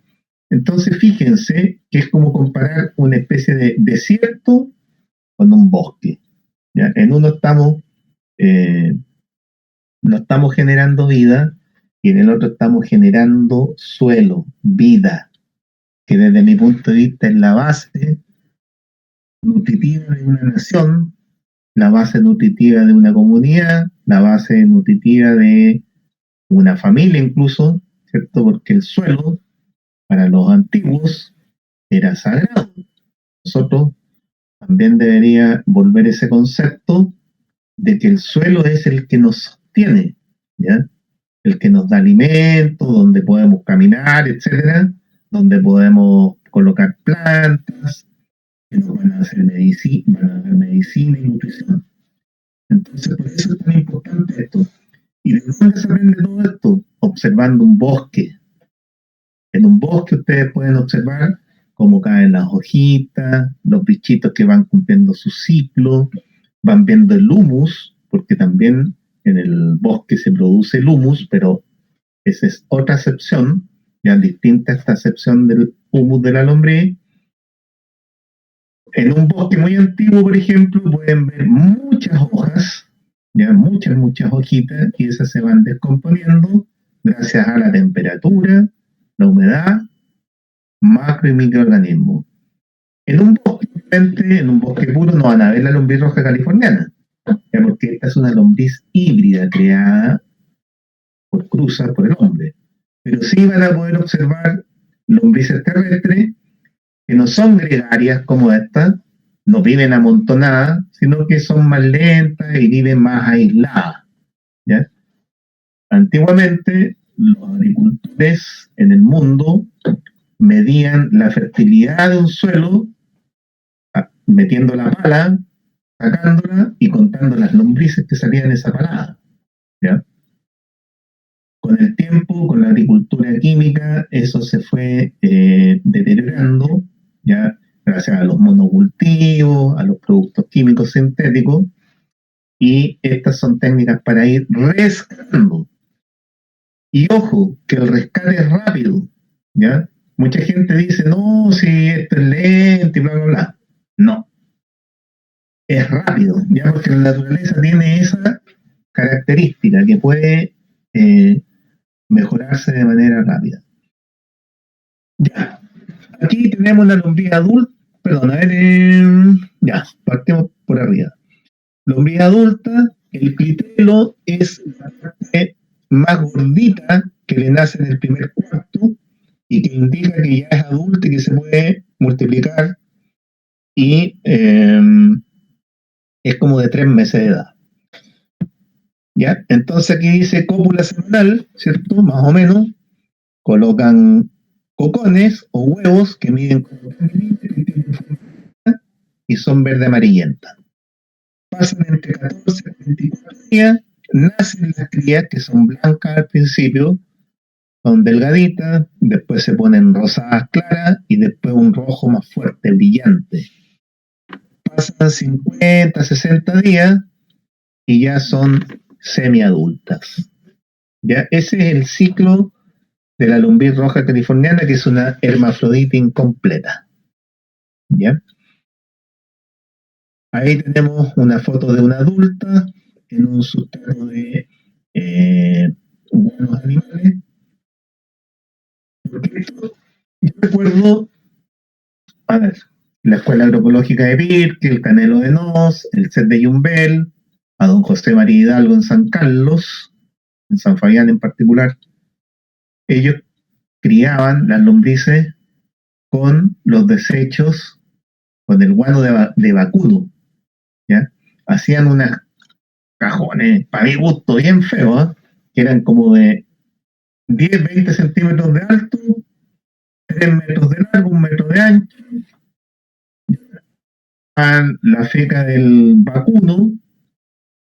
Entonces fíjense que es como comparar una especie de desierto con un bosque. ¿Ya? En uno no estamos generando vida y en el otro estamos generando suelo, vida, que desde mi punto de vista es la base nutritiva de una nación, la base nutritiva de una comunidad, la base nutritiva de una familia incluso, ¿cierto? Porque el suelo para los antiguos era sagrado. Nosotros también debería volver ese concepto de que el suelo es el que nos sostiene, ¿ya? El que nos da alimento, donde podemos caminar, etcétera, donde podemos colocar plantas que nos van a hacer medicina, van a dar medicina y nutrición. Entonces, por eso es tan importante esto. ¿Y de dónde se aprende todo esto? Observando un bosque. En un bosque ustedes pueden observar cómo caen las hojitas, los bichitos que van cumpliendo su ciclo, van viendo el humus, porque también en el bosque se produce el humus, pero esa es otra acepción, ya distinta a esta acepción del humus de la lombriz. En un bosque muy antiguo, por ejemplo, pueden ver muchas hojas, ya muchas hojitas, y esas se van descomponiendo gracias a la temperatura, la humedad, macro y microorganismos. En un bosque puro no van a ver la lombriz roja californiana, ya porque esta es una lombriz híbrida creada por cruza por el hombre. Pero sí van a poder observar lombrices terrestres que no son gregarias como estas, no viven amontonadas, sino que son más lentas y viven más aisladas, ¿ya? Antiguamente, los agricultores en el mundo medían la fertilidad de un suelo metiendo la pala, sacándola y contando las lombrices que salían de esa palada, ¿ya? Con el tiempo, con la agricultura química, eso se fue deteriorando, ya gracias a los monocultivos, a los productos químicos sintéticos, y estas son técnicas para ir rescatando. Y ojo, que el rescate es rápido, ¿ya? Mucha gente dice, no, si esto es lento y bla, bla, bla. No, es rápido, ya porque la naturaleza tiene esa característica que puede mejorarse de manera rápida. Ya, aquí tenemos la lombriz adulta, perdón, a ver, ya, partimos por arriba. Lombriz adulta, el clitelo es la parte más gordita que le nace en el primer cuarto y que indica que ya es adulta y que se puede multiplicar y es como de 3 meses de edad. ¿Ya? Entonces aquí dice cópula semanal, ¿cierto? Más o menos. Colocan cocones o huevos que miden como 3 milímetros y son verde amarillentas. Pasan entre 14 y 24 días, nacen las crías que son blancas al principio, son delgaditas, después se ponen rosadas claras y después un rojo más fuerte, brillante. Pasan 50, 60 días y ya son semiadultas. ¿Ya? Ese es el ciclo de la lombriz roja californiana, que es una hermafrodita incompleta. ¿Ya? Ahí tenemos una foto de una adulta en un sustrato de buenos animales. Porque esto, yo recuerdo, a ver, la Escuela Agroecológica de Pirque, el Canelo de Nos, el CET de Yumbel, a don José María Hidalgo en San Carlos, en San Fabián en particular. Ellos criaban las lombrices con los desechos, con el guano de vacuno, ¿ya? Hacían unas cajones, para mi gusto, bien feos, ¿eh? Que eran como de 10, 20 centímetros de alto, 3 metros de largo, 1 metro de ancho. La feca del vacuno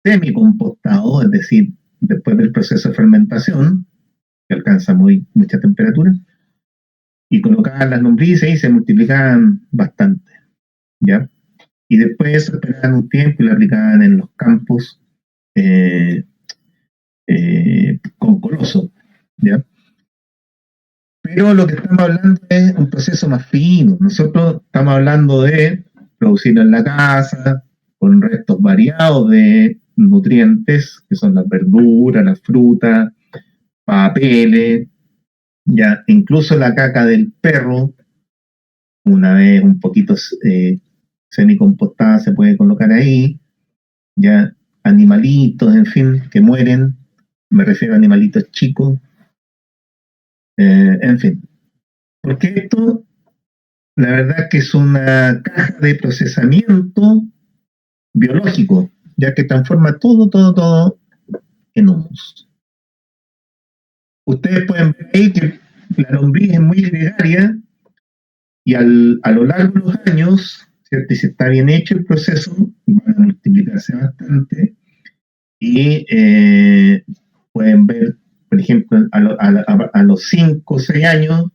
semi-compostado, es decir, después del proceso de fermentación, que alcanza mucha temperatura, y colocaban las lombrices y se multiplicaban bastante, ¿ya? Y después esperaban un tiempo y la aplicaban en los campos con coloso, ¿ya? Pero lo que estamos hablando es un proceso más fino. Nosotros estamos hablando de producirlo en la casa, con restos variados de nutrientes, que son las verduras, las frutas, papeles, ya incluso la caca del perro, una vez un poquito semicompostada, se puede colocar ahí, ya animalitos, en fin, que mueren, me refiero a animalitos chicos, en fin. Porque esto, la verdad que es una caja de procesamiento biológico, ya que transforma todo en humus. Ustedes pueden ver ahí que la lombriz es muy gregaria y a lo largo de los años, ¿cierto? Y si está bien hecho el proceso, van a multiplicarse bastante y pueden ver, por ejemplo, a los 5 o 6 años,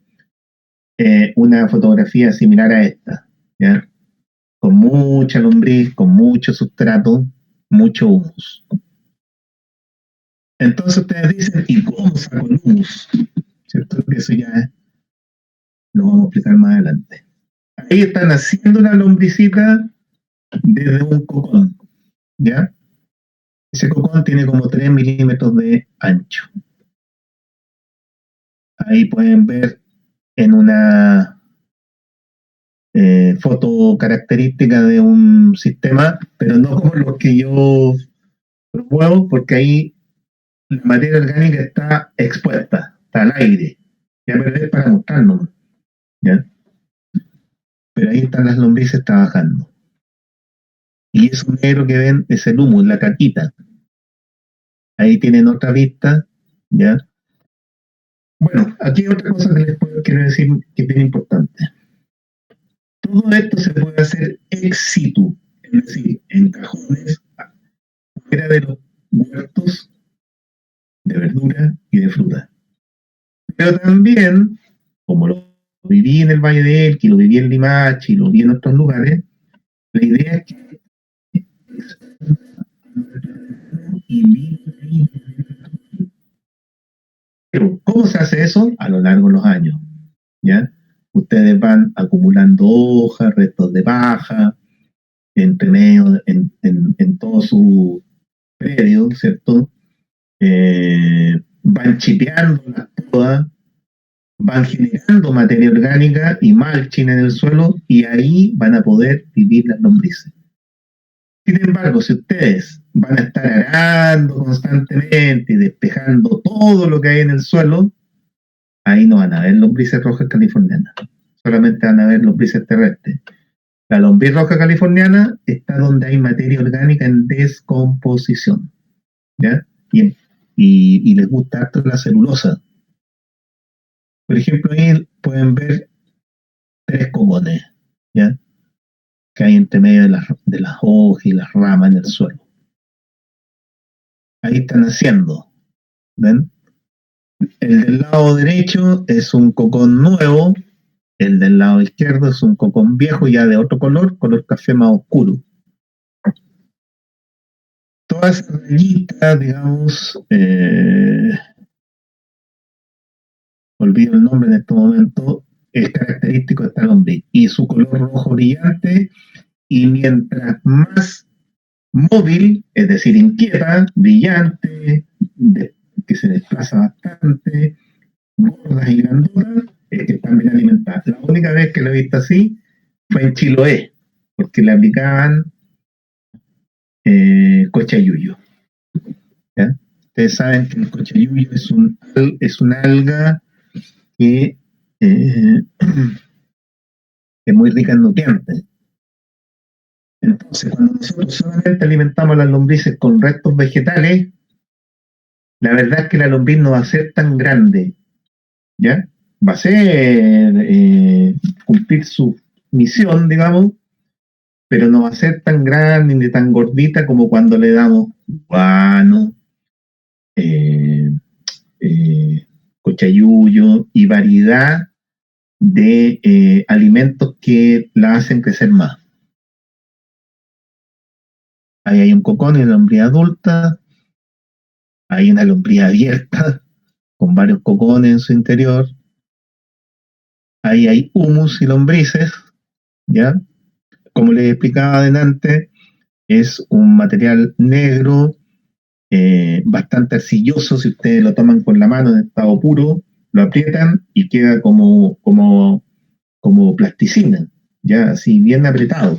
una fotografía similar a esta, ¿ya? Con mucha lombriz, con mucho sustrato, mucho humus. Entonces ustedes dicen, ¿y cómo saco el humus? ¿Cierto? Que eso ya lo vamos a explicar más adelante. Ahí están haciendo una lombricita desde un cocón, ¿ya? Ese cocón tiene como 3 milímetros de ancho. Ahí pueden ver en una foto característica de un sistema, pero no como los que yo promuevo, porque ahí la materia orgánica está expuesta, está al aire, ya, pero es para mostrarnos, ¿ya? Pero ahí están las lombrices trabajando. Y eso negro que ven es el humus, la caquita. Ahí tienen otra vista, ¿ya? Bueno, aquí hay otra cosa que les quiero decir que es bien importante. Todo esto se puede hacer ex situ, es decir, en cajones, fuera de los huertos de verdura y de fruta. Pero también, como lo viví en el Valle de Elqui, lo viví en Limache y lo vi en otros lugares, la idea es que pero, ¿cómo se hace eso? A lo largo de los años, ¿ya? Ustedes van acumulando hojas, restos de paja, entre medio, en todo su predio, ¿cierto? Van chipeando las podas, van generando materia orgánica y mulching en el suelo, y ahí van a poder vivir las lombrices. Sin embargo, si ustedes van a estar arando constantemente y despejando todo lo que hay en el suelo, ahí no van a ver lombrices rojas californianas, solamente van a ver lombrices terrestres. La lombriz roja californiana está donde hay materia orgánica en descomposición, ¿ya? Y les gusta harto la celulosa. Por ejemplo, ahí pueden ver 3 cogones, ¿ya? Que hay entre medio de las hojas y las ramas en el suelo. Ahí están haciendo, ¿ven? El del lado derecho es un cocón nuevo, el del lado izquierdo es un cocón viejo ya de otro color café más oscuro. Todas esas rayitas, digamos, olvido el nombre en este momento, es característico de esta lombriz y su color rojo brillante, y mientras más móvil, es decir, inquieta, brillante, que se desplaza bastante, gordas y grandotas, es que están bien alimentadas. La única vez que lo he visto así fue en Chiloé, porque le aplicaban cochayuyo. ¿Ya? Ustedes saben que el cochayuyo es una alga que es muy rica en nutrientes. Entonces, cuando nosotros solamente alimentamos a las lombrices con restos vegetales, la verdad es que la lombriz no va a ser tan grande, ¿ya? Va a ser cumplir su misión, digamos, pero no va a ser tan grande ni tan gordita como cuando le damos guano, cochayuyo y variedad de alimentos que la hacen crecer más. Ahí hay un cocón y una lombriz adulta, hay una lombriz abierta con varios cocones en su interior. Ahí hay humus y lombrices, ¿ya? Como les explicaba adelante, es un material negro, bastante arcilloso. Si ustedes lo toman con la mano en estado puro, lo aprietan y queda como plasticina, ya así bien apretado.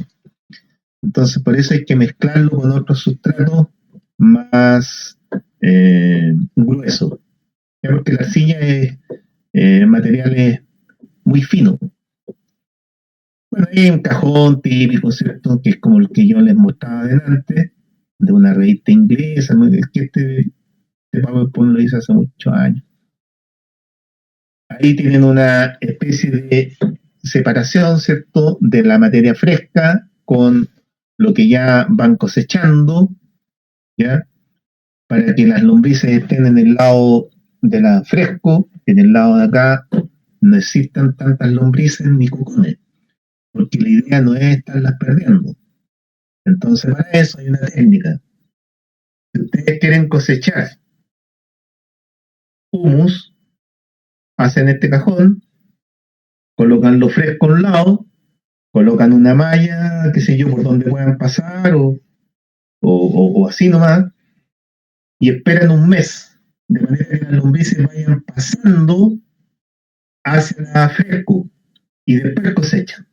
Entonces, por eso hay que mezclarlo con otros sustratos más gruesos, ¿ya? Porque la arcilla es material muy fino. Bueno, hay un cajón típico, ¿cierto? Que es como el que yo les mostraba adelante, de una revista inglesa, ¿no? Es que este PowerPoint lo hice hace muchos años. Ahí tienen una especie de separación, ¿cierto?, de la materia fresca con lo que ya van cosechando, ¿ya? Para que las lombrices estén en el lado de la fresco, en el lado de acá no existan tantas lombrices ni cocones, porque la idea no es estarlas perdiendo. Entonces, para eso hay una técnica. Si ustedes quieren cosechar humus, hacen este cajón, colocan lo fresco a un lado, colocan una malla, qué sé yo, por donde puedan pasar o así nomás, y esperan un mes, de manera que las lombrices vayan pasando hacia la fresco y después cosechan.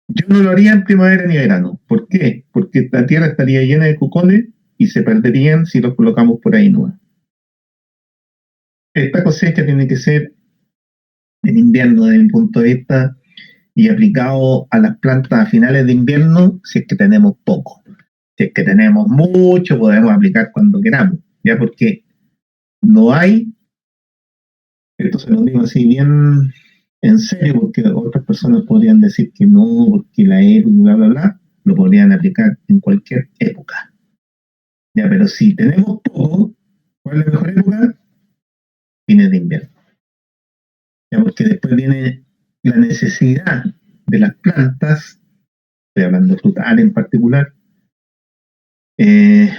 Yo no lo haría en primavera ni verano. ¿Por qué? Porque la tierra estaría llena de cocones y se perderían si los colocamos por ahí nomás. Esta cosecha tiene que ser en invierno desde mi punto de vista y aplicado a las plantas a finales de invierno si es que tenemos poco. Si es que tenemos mucho, podemos aplicar cuando queramos, ya porque no hay, esto se lo digo así bien en serio, porque otras personas podrían decir que no, porque la época, bla, bla, bla, lo podrían aplicar en cualquier época. Ya, pero si tenemos poco, ¿cuál es la mejor época? Fines de invierno. Ya, porque después viene la necesidad de las plantas, estoy hablando de frutales en particular, eh,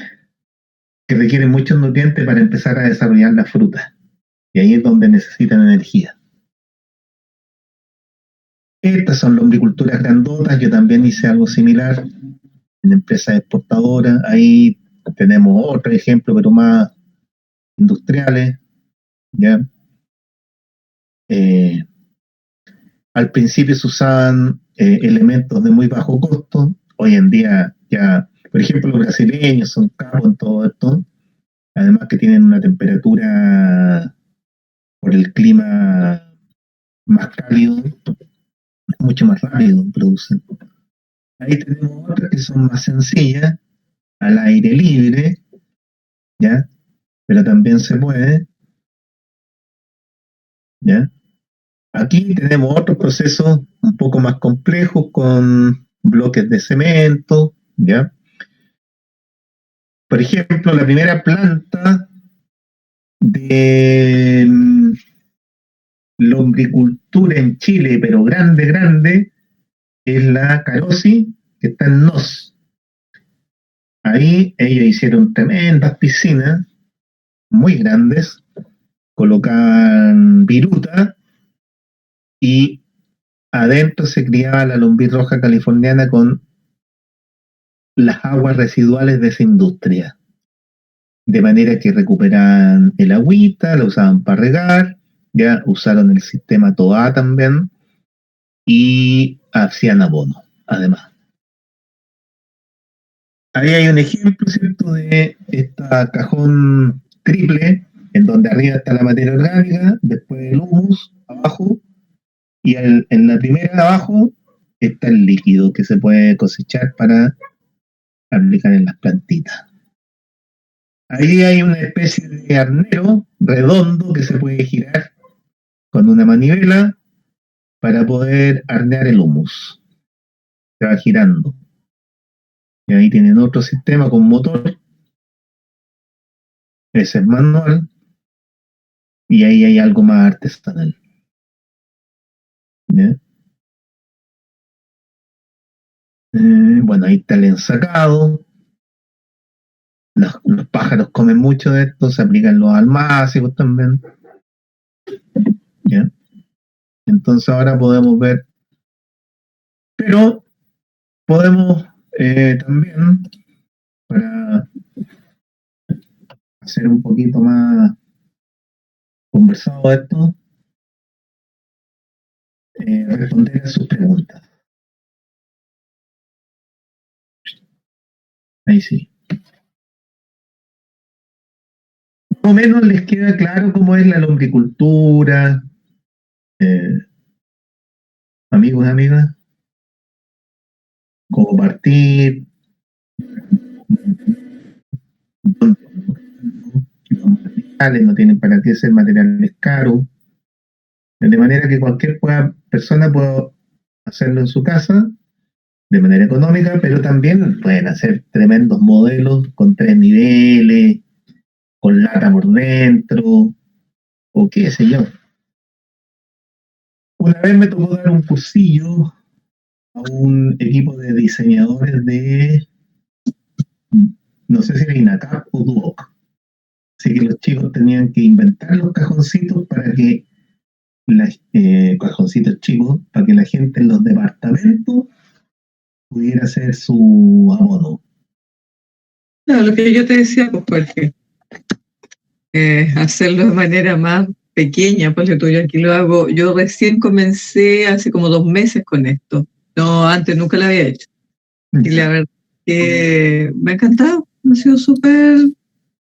que requieren muchos nutrientes para empezar a desarrollar las frutas. Y ahí es donde necesitan energía. Estas son lombriculturas grandotas, yo también hice algo similar en empresas exportadoras. Ahí tenemos otro ejemplo, pero más industriales, ¿ya? Eh, al principio se usaban elementos de muy bajo costo, hoy en día ya, por ejemplo, los brasileños son capos en todo esto, además que tienen una temperatura por el clima más cálido, mucho más rápido producen. Ahí tenemos otras que son más sencillas, al aire libre, ¿ya? Pero también se puede, ¿ya? Aquí tenemos otros procesos un poco más complejos con bloques de cemento, ¿ya? Por ejemplo, la primera planta de lombricultura en Chile, pero grande, grande, es la Carosi, que está en Nos. Ahí ellos hicieron tremendas piscinas, muy grandes, colocaban viruta y adentro se criaba la lombriz roja californiana con las aguas residuales de esa industria. De manera que recuperaban el agüita, la usaban para regar, ya usaron el sistema TOA también y hacían abono, además. Ahí hay un ejemplo, ¿cierto?, de esta cajón triple, en donde arriba está la materia orgánica, después el humus, abajo, y en la primera de abajo está el líquido que se puede cosechar para aplicar en las plantitas. Ahí hay una especie de arnero redondo que se puede girar con una manivela para poder arnear el humus. Se va girando. Y ahí tienen otro sistema con motor. Ese es manual. Y ahí hay algo más artesanal. ¿Ya? Bueno, ahí está el ensacado, los pájaros comen mucho de esto, se aplican los almácigos también. ¿Ya? Entonces ahora podemos ver, pero podemos también, para hacer un poquito más conversado esto, responder a sus preguntas. Ahí sí. Más o menos les queda claro cómo es la lombricultura, amigos y amigas, cómo partir, los materiales no tienen para qué ser materiales caros, de manera que cualquier persona pueda hacerlo en su casa de manera económica, pero también pueden hacer tremendos modelos con 3 niveles, con lata por dentro, o qué sé yo. Una vez me tocó dar un cursillo a un equipo de diseñadores de, no sé si era INACAP o Duoc. Así que los chicos tenían que inventar los cajoncitos para que cajoncitos chicos, para que la gente en los departamentos pudiera hacer su abono. No, lo que yo te decía, pues, porque hacerlo de manera más pequeña, pues lo tuyo aquí lo hago. Yo recién comencé hace como 2 meses con esto. No, antes nunca lo había hecho. Y la verdad que me ha encantado. Ha sido súper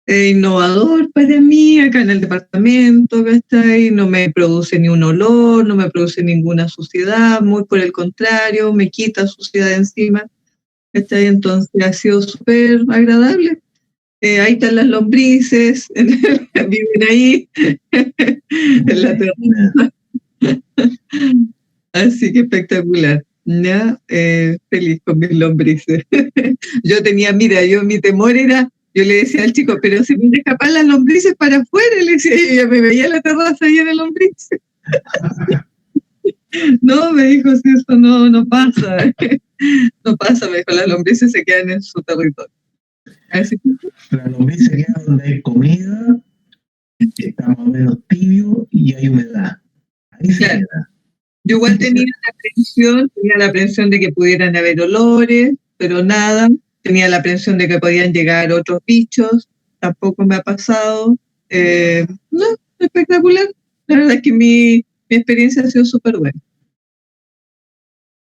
innovador para mí acá en el departamento, ¿cachai? No me produce ni un olor, no me produce ninguna suciedad, muy por el contrario, me quita suciedad encima, ¿cachai? Entonces ha sido súper agradable. Ahí están las lombrices, viven ahí, en la terraza. Así que espectacular. ¿Ya? Feliz con mis lombrices. Yo tenía, mira, mi temor era, yo le decía al chico, pero si me escapan las lombrices para afuera, le decía, yo ya me veía la terraza llena de lombrices. No, me dijo, si eso no pasa. No pasa, me dijo, las lombrices se quedan en su territorio. Así que, la lombriz se queda donde hay comida, está más o menos tibio y hay humedad. Ahí se claro. queda. Yo igual tenía la aprensión de que pudieran haber olores, pero nada. Tenía la aprensión de que podían llegar otros bichos, tampoco me ha pasado. No, espectacular. La verdad es que mi experiencia ha sido súper buena.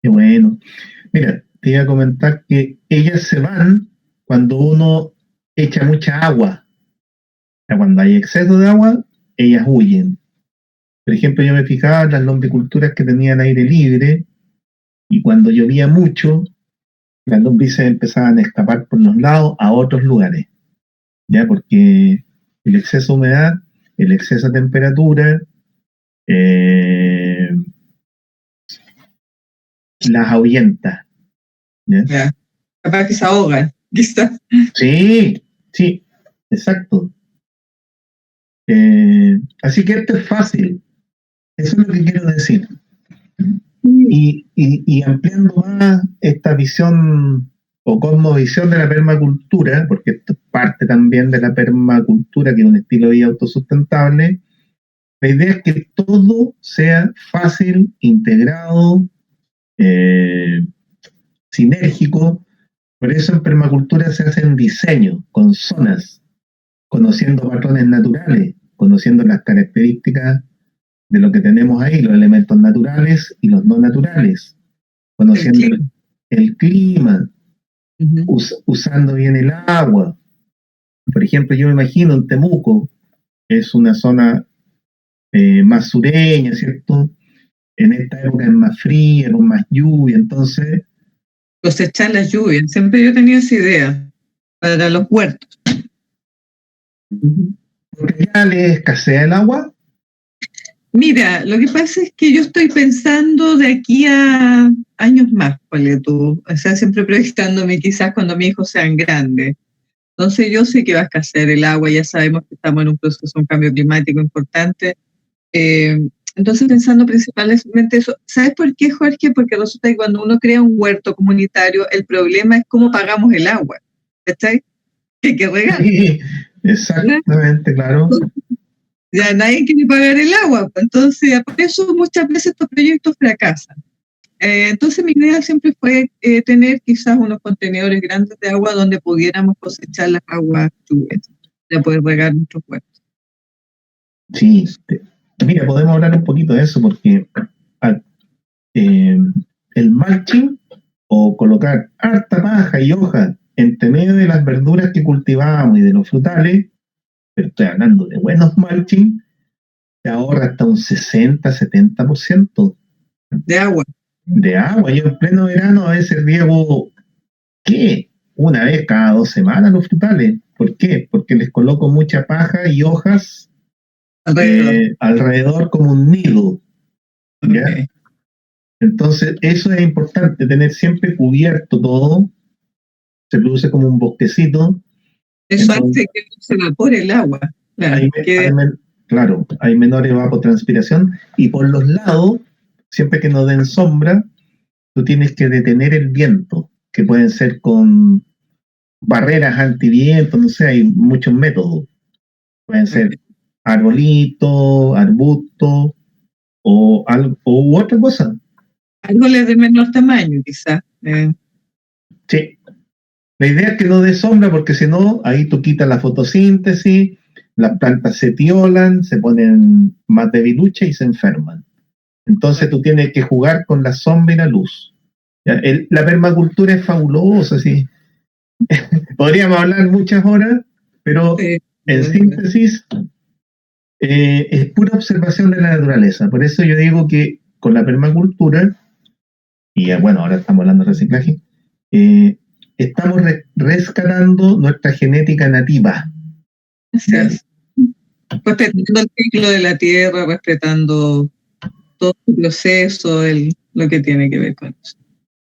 Qué bueno. Mira, te iba a comentar que ellas se van cuando uno echa mucha agua. O sea, cuando hay exceso de agua, ellas huyen. Por ejemplo, yo me fijaba en las lombriculturas que tenían aire libre y cuando llovía mucho, las lombrices empezaban a escapar por los lados a otros lugares, ¿ya? Porque el exceso de humedad, el exceso de temperatura, las ahuyenta, ¿ya? Ya. Capaz que se ahogan, quizás. Sí, sí, exacto. Así que esto es fácil, eso es lo que quiero decir. Y ampliando más esta visión o cosmovisión de la permacultura, porque esto es parte también de la permacultura, que es un estilo de vida autosustentable, la idea es que todo sea fácil, integrado, sinérgico. Por eso en permacultura se hacen diseños con zonas, conociendo patrones naturales, conociendo las características de lo que tenemos ahí, los elementos naturales y los no naturales, conociendo el clima, usando bien el agua. Por ejemplo, yo me imagino en Temuco, es una zona más sureña, ¿cierto? En esta época es más fría, con más lluvia, entonces... Cosechar las lluvias, siempre yo tenía esa idea, para los huertos. ¿Porque ya le escasea el agua? Mira, lo que pasa es que yo estoy pensando de aquí a años más, ponle tú, o sea, siempre proyectándome quizás cuando mis hijos sean grandes. Entonces yo sé que va a escasear el agua, ya sabemos que estamos en un proceso, un cambio climático importante. Entonces pensando principalmente eso, ¿sabes por qué, Jorge? Porque resulta que cuando uno crea un huerto comunitario, el problema es cómo pagamos el agua, ¿cachai? hay que regar. Sí, exactamente, claro. Ya nadie quiere pagar el agua, pues, entonces por eso muchas veces estos proyectos fracasan. Entonces mi idea siempre fue tener quizás unos contenedores grandes de agua donde pudiéramos cosechar las aguas lluvias, para poder regar nuestros huertos. Sí, mira, podemos hablar un poquito de eso porque ah, el mulching o colocar harta paja y hoja entre medio de las verduras que cultivábamos y de los frutales, pero estoy hablando de buenos mulching, te ahorra hasta un 60-70% De agua. de agua. Yo en pleno verano a veces riego, ¿qué? Una vez cada 2 semanas los frutales. ¿Por qué? Porque les coloco mucha paja y hojas alrededor como un nido. ¿Ya? Okay. Entonces, eso es importante, tener siempre cubierto todo. Se produce como un bosquecito. Eso Entonces, hace que no se evapore el agua. Claro, claro, hay menor evapotranspiración. Y por los lados, siempre que nos den sombra, tú tienes que detener el viento, que pueden ser con barreras antiviento, no sé, hay muchos métodos. Pueden ser arbolitos, arbustos o algo u otra cosa. árboles de menor tamaño, quizás. Sí. La idea es que no dé sombra porque si no, ahí tú quitas la fotosíntesis, las plantas se tiolan, se ponen más debiluchas y se enferman. Entonces tú tienes que jugar con la sombra y la luz. La permacultura es fabulosa, sí. Podríamos hablar muchas horas, pero en síntesis es pura observación de la naturaleza. Por eso yo digo que con la permacultura, y bueno, ahora estamos hablando de reciclaje, estamos rescatando nuestra genética nativa. Respetando el ciclo de la tierra, respetando todo el proceso, lo que tiene que ver con eso,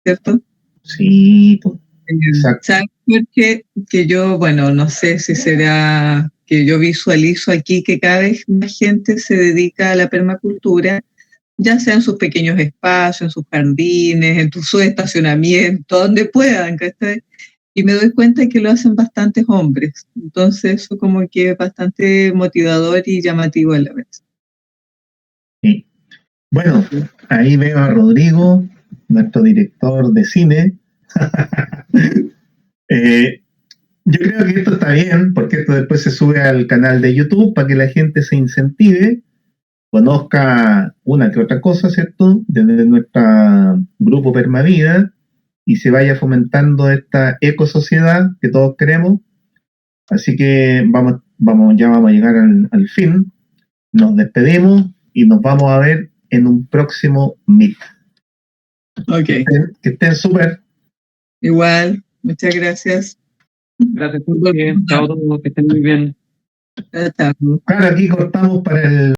¿cierto? Sí, exacto. ¿Sabes por qué? Que yo, bueno, no sé si será que yo visualizo aquí que cada vez más gente se dedica a la permacultura, ya sea en sus pequeños espacios, en sus jardines, en su estacionamiento, donde puedan, ¿cachai? Y me doy cuenta que lo hacen bastantes hombres. Entonces eso como que es bastante motivador y llamativo a la vez. Sí. Bueno, ahí veo a Rodrigo, nuestro director de cine. Yo creo que esto está bien, porque esto después se sube al canal de YouTube para que la gente se incentive, conozca una que otra cosa, ¿cierto? Desde nuestro grupo Permavida y se vaya fomentando esta ecosociedad que todos queremos. Así que ya vamos a llegar al fin. Nos despedimos y nos vamos a ver en un próximo Meet. Ok. Que estén súper. Igual, muchas gracias. Gracias, Jorge. Chao a todos, que estén muy bien. Chao. Claro, aquí cortamos para el